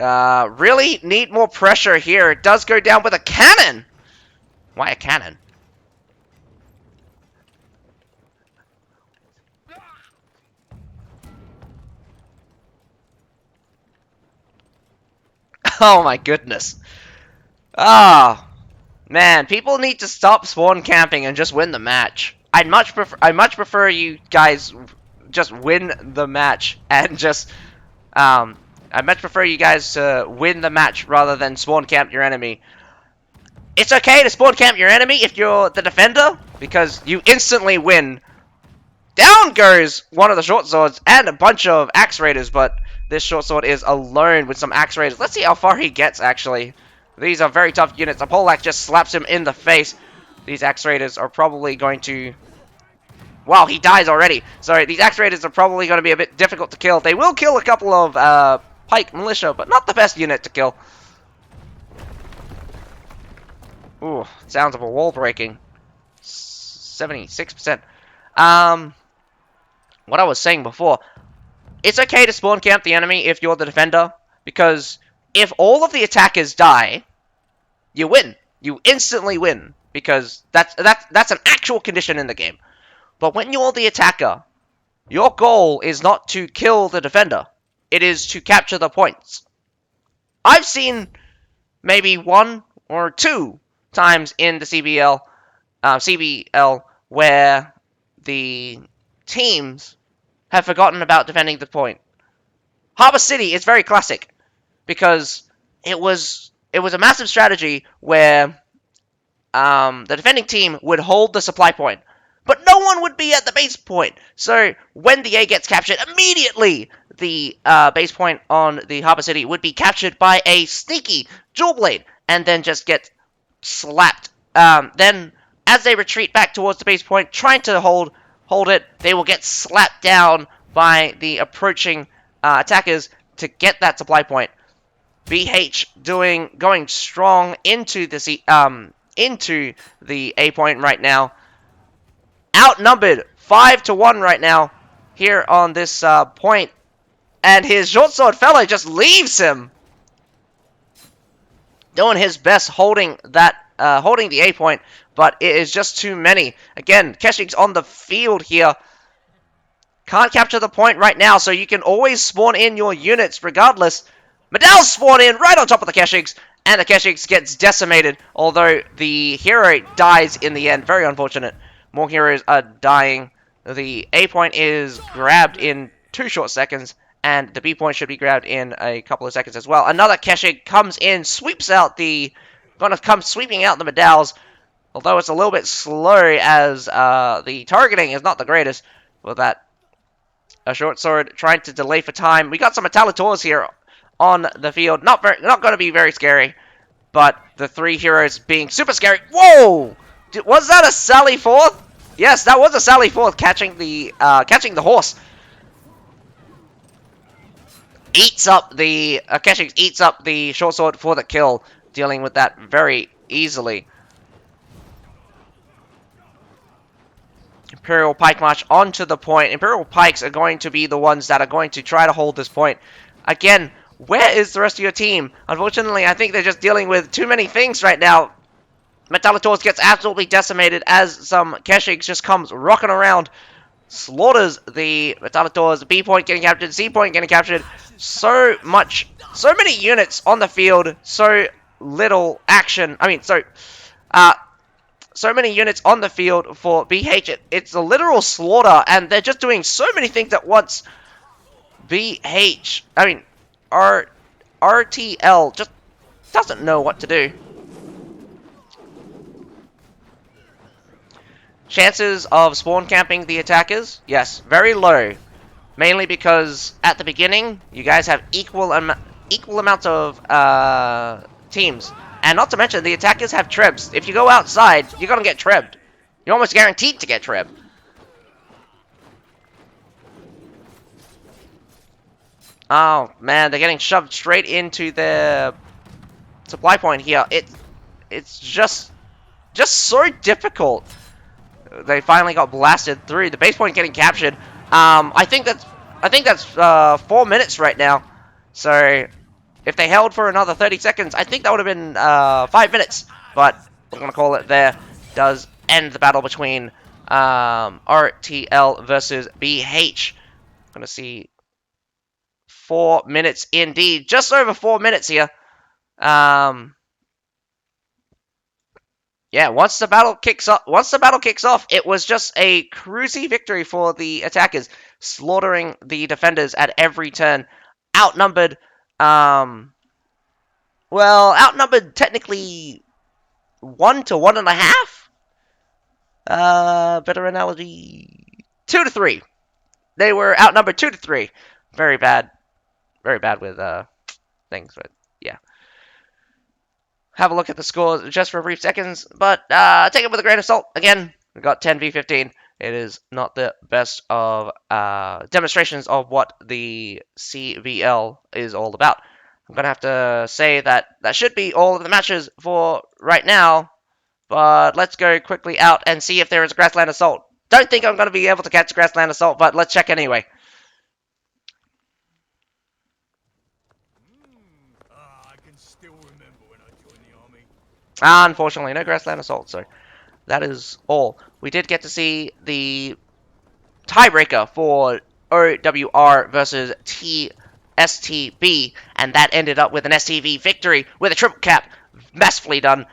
S1: Really need more pressure here. It does go down with a cannon. Why a cannon? Oh my goodness. Ah, man, people need to stop spawn camping and just win the match. I much prefer you guys just win the match and just I much prefer you guys to win the match rather than spawn camp your enemy. It's okay to spawn camp your enemy if you're the defender, because you instantly win. Down goes one of the short swords and a bunch of axe raiders, but this short sword is alone with some axe raiders. Let's see how far he gets, actually. These are very tough units. A poleaxe just slaps him in the face. These axe raiders are probably going to... Wow, he dies already. Sorry, these axe raiders are probably going to be a bit difficult to kill. They will kill a couple of pike militia, but not the best unit to kill. Ooh, sounds of a wall breaking. 76%. What I was saying before, it's okay to spawn camp the enemy if you're the defender, because if all of the attackers die, you win. You instantly win, because that's an actual condition in the game. But when you're the attacker, your goal is not to kill the defender. It is to capture the points. I've seen maybe 1 or 2 times in the CBL where the teams have forgotten about defending the point. Harbor City is very classic because it was a massive strategy where the defending team would hold the supply point, but no one would be at the base point. So when the A gets captured, immediately the base point on the Harbor City would be captured by a sneaky dual blade, and then just get slapped. Then, as they retreat back towards the base point, trying to hold it, they will get slapped down by the approaching attackers to get that supply point. BH going strong into the A point right now. Outnumbered 5-1 right now here on this point, and his short sword fellow just leaves him. Doing his best holding the A point, but it is just too many. Again, Keshig's on the field here. Can't capture the point right now, so you can always spawn in your units regardless. Medal's spawned in right on top of the Keshigs, and the Keshigs gets decimated, although the hero dies in the end. Very unfortunate. More heroes are dying. The A point is grabbed in 2 short seconds, and the B point should be grabbed in a couple of seconds as well. Another Keshig comes in, gonna come sweeping out the Medals, although it's a little bit slow as the targeting is not the greatest with that. A short sword trying to delay for time. We got some Italators here on the field. Not going to be very scary, but the 3 heroes being super scary. Whoa! Was that a sally forth? Yes, that was a sally forth catching the horse. Keshig eats up the short sword for the kill, dealing with that very easily. Imperial Pike March onto the point. Imperial Pikes are going to be the ones that are going to try to hold this point. Again, where is the rest of your team? Unfortunately, I think they're just dealing with too many things right now. Metallitors gets absolutely decimated as some Keshigs just comes rocking around. Slaughters the Metallitors. B point getting captured. C point getting captured. So many units on the field. So little action. So many units on the field for BH. It's a literal slaughter, and they're just doing so many things at once. RTL just doesn't know what to do. Chances of spawn camping the attackers? Yes, very low. Mainly because at the beginning, you guys have equal amounts of teams. And not to mention, the attackers have trebs. If you go outside, you're going to get trebbed. You're almost guaranteed to get trebbed. Oh, man, they're getting shoved straight into their supply point here. It's just so difficult. They finally got blasted through. The base point getting captured. I think that's 4 minutes right now. So if they held for another 30 seconds, I think that would have been 5 minutes. But we're gonna call it there. Does end the battle between RTL versus BH. Gonna see 4 minutes indeed, just over 4 minutes here. Yeah, once the battle kicks off, it was just a cruisy victory for the attackers, slaughtering the defenders at every turn. Outnumbered, outnumbered technically 1 to 1.5. Better analogy, 2 to 3. They were outnumbered 2 to 3. Very bad with things, but yeah. have a look at the scores just for a brief seconds, but take it with a grain of salt. Again, we got 10v15. It is not the best of demonstrations of what the CBL is all about. I'm going to have to say that that should be all of the matches for right now, but let's go quickly out and see if there is a Grassland Assault. Don't think I'm going to be able to catch Grassland Assault, but let's check anyway.
S2: I can still remember when I joined the army.
S1: Unfortunately, no Grassland Assault, so that is all. We did get to see the tiebreaker for OWR versus STB, and that ended up with an STV victory with a triple cap, masterfully done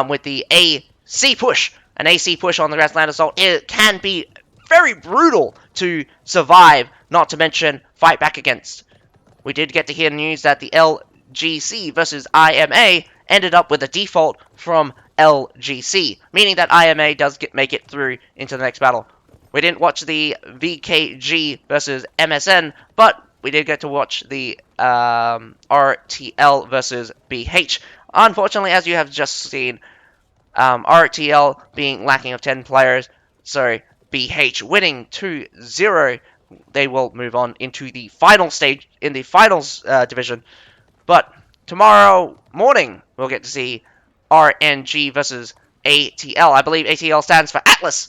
S1: with the AC push. An AC push on the Grassland Assault, it can be very brutal to survive, not to mention fight back against. We did get to hear news that the LGC versus IMA ended up with a default from LGC, meaning that IMA does make it through into the next battle. We didn't watch the VKG versus MSN, but we did get to watch the RTL versus BH. Unfortunately, as you have just seen, RTL being lacking of 10 players, so BH winning 2-0. They will move on into the final stage in the finals division. But tomorrow morning, we'll get to see RNG versus ATL. I believe ATL stands for Atlas,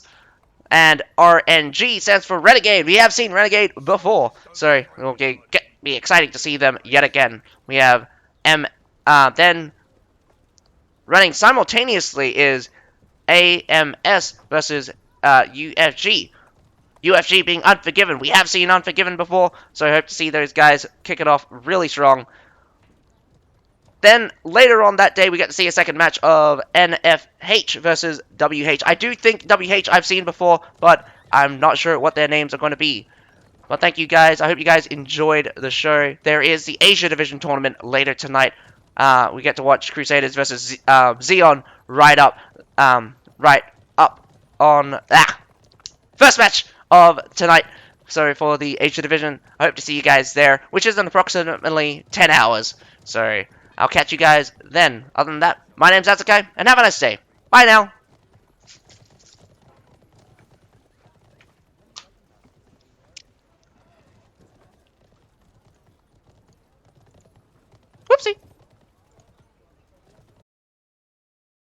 S1: and RNG stands for Renegade. We have seen Renegade before, so it will be exciting to see them yet again. We have then running simultaneously is AMS versus UFG. UFG being Unforgiven. We have seen Unforgiven before, so I hope to see those guys kick it off really strong. Then, later on that day, we get to see a second match of NFH versus WH. I do think WH I've seen before, but I'm not sure what their names are going to be. Well, thank you guys. I hope you guys enjoyed the show. There is the Asia Division tournament later tonight. We get to watch Crusaders versus Xeon right up on first match of tonight. So for the Asia Division, I hope to see you guys there, which is in approximately 10 hours. So I'll catch you guys then. Other than that, my name's Azukai, and have a nice day. Bye now.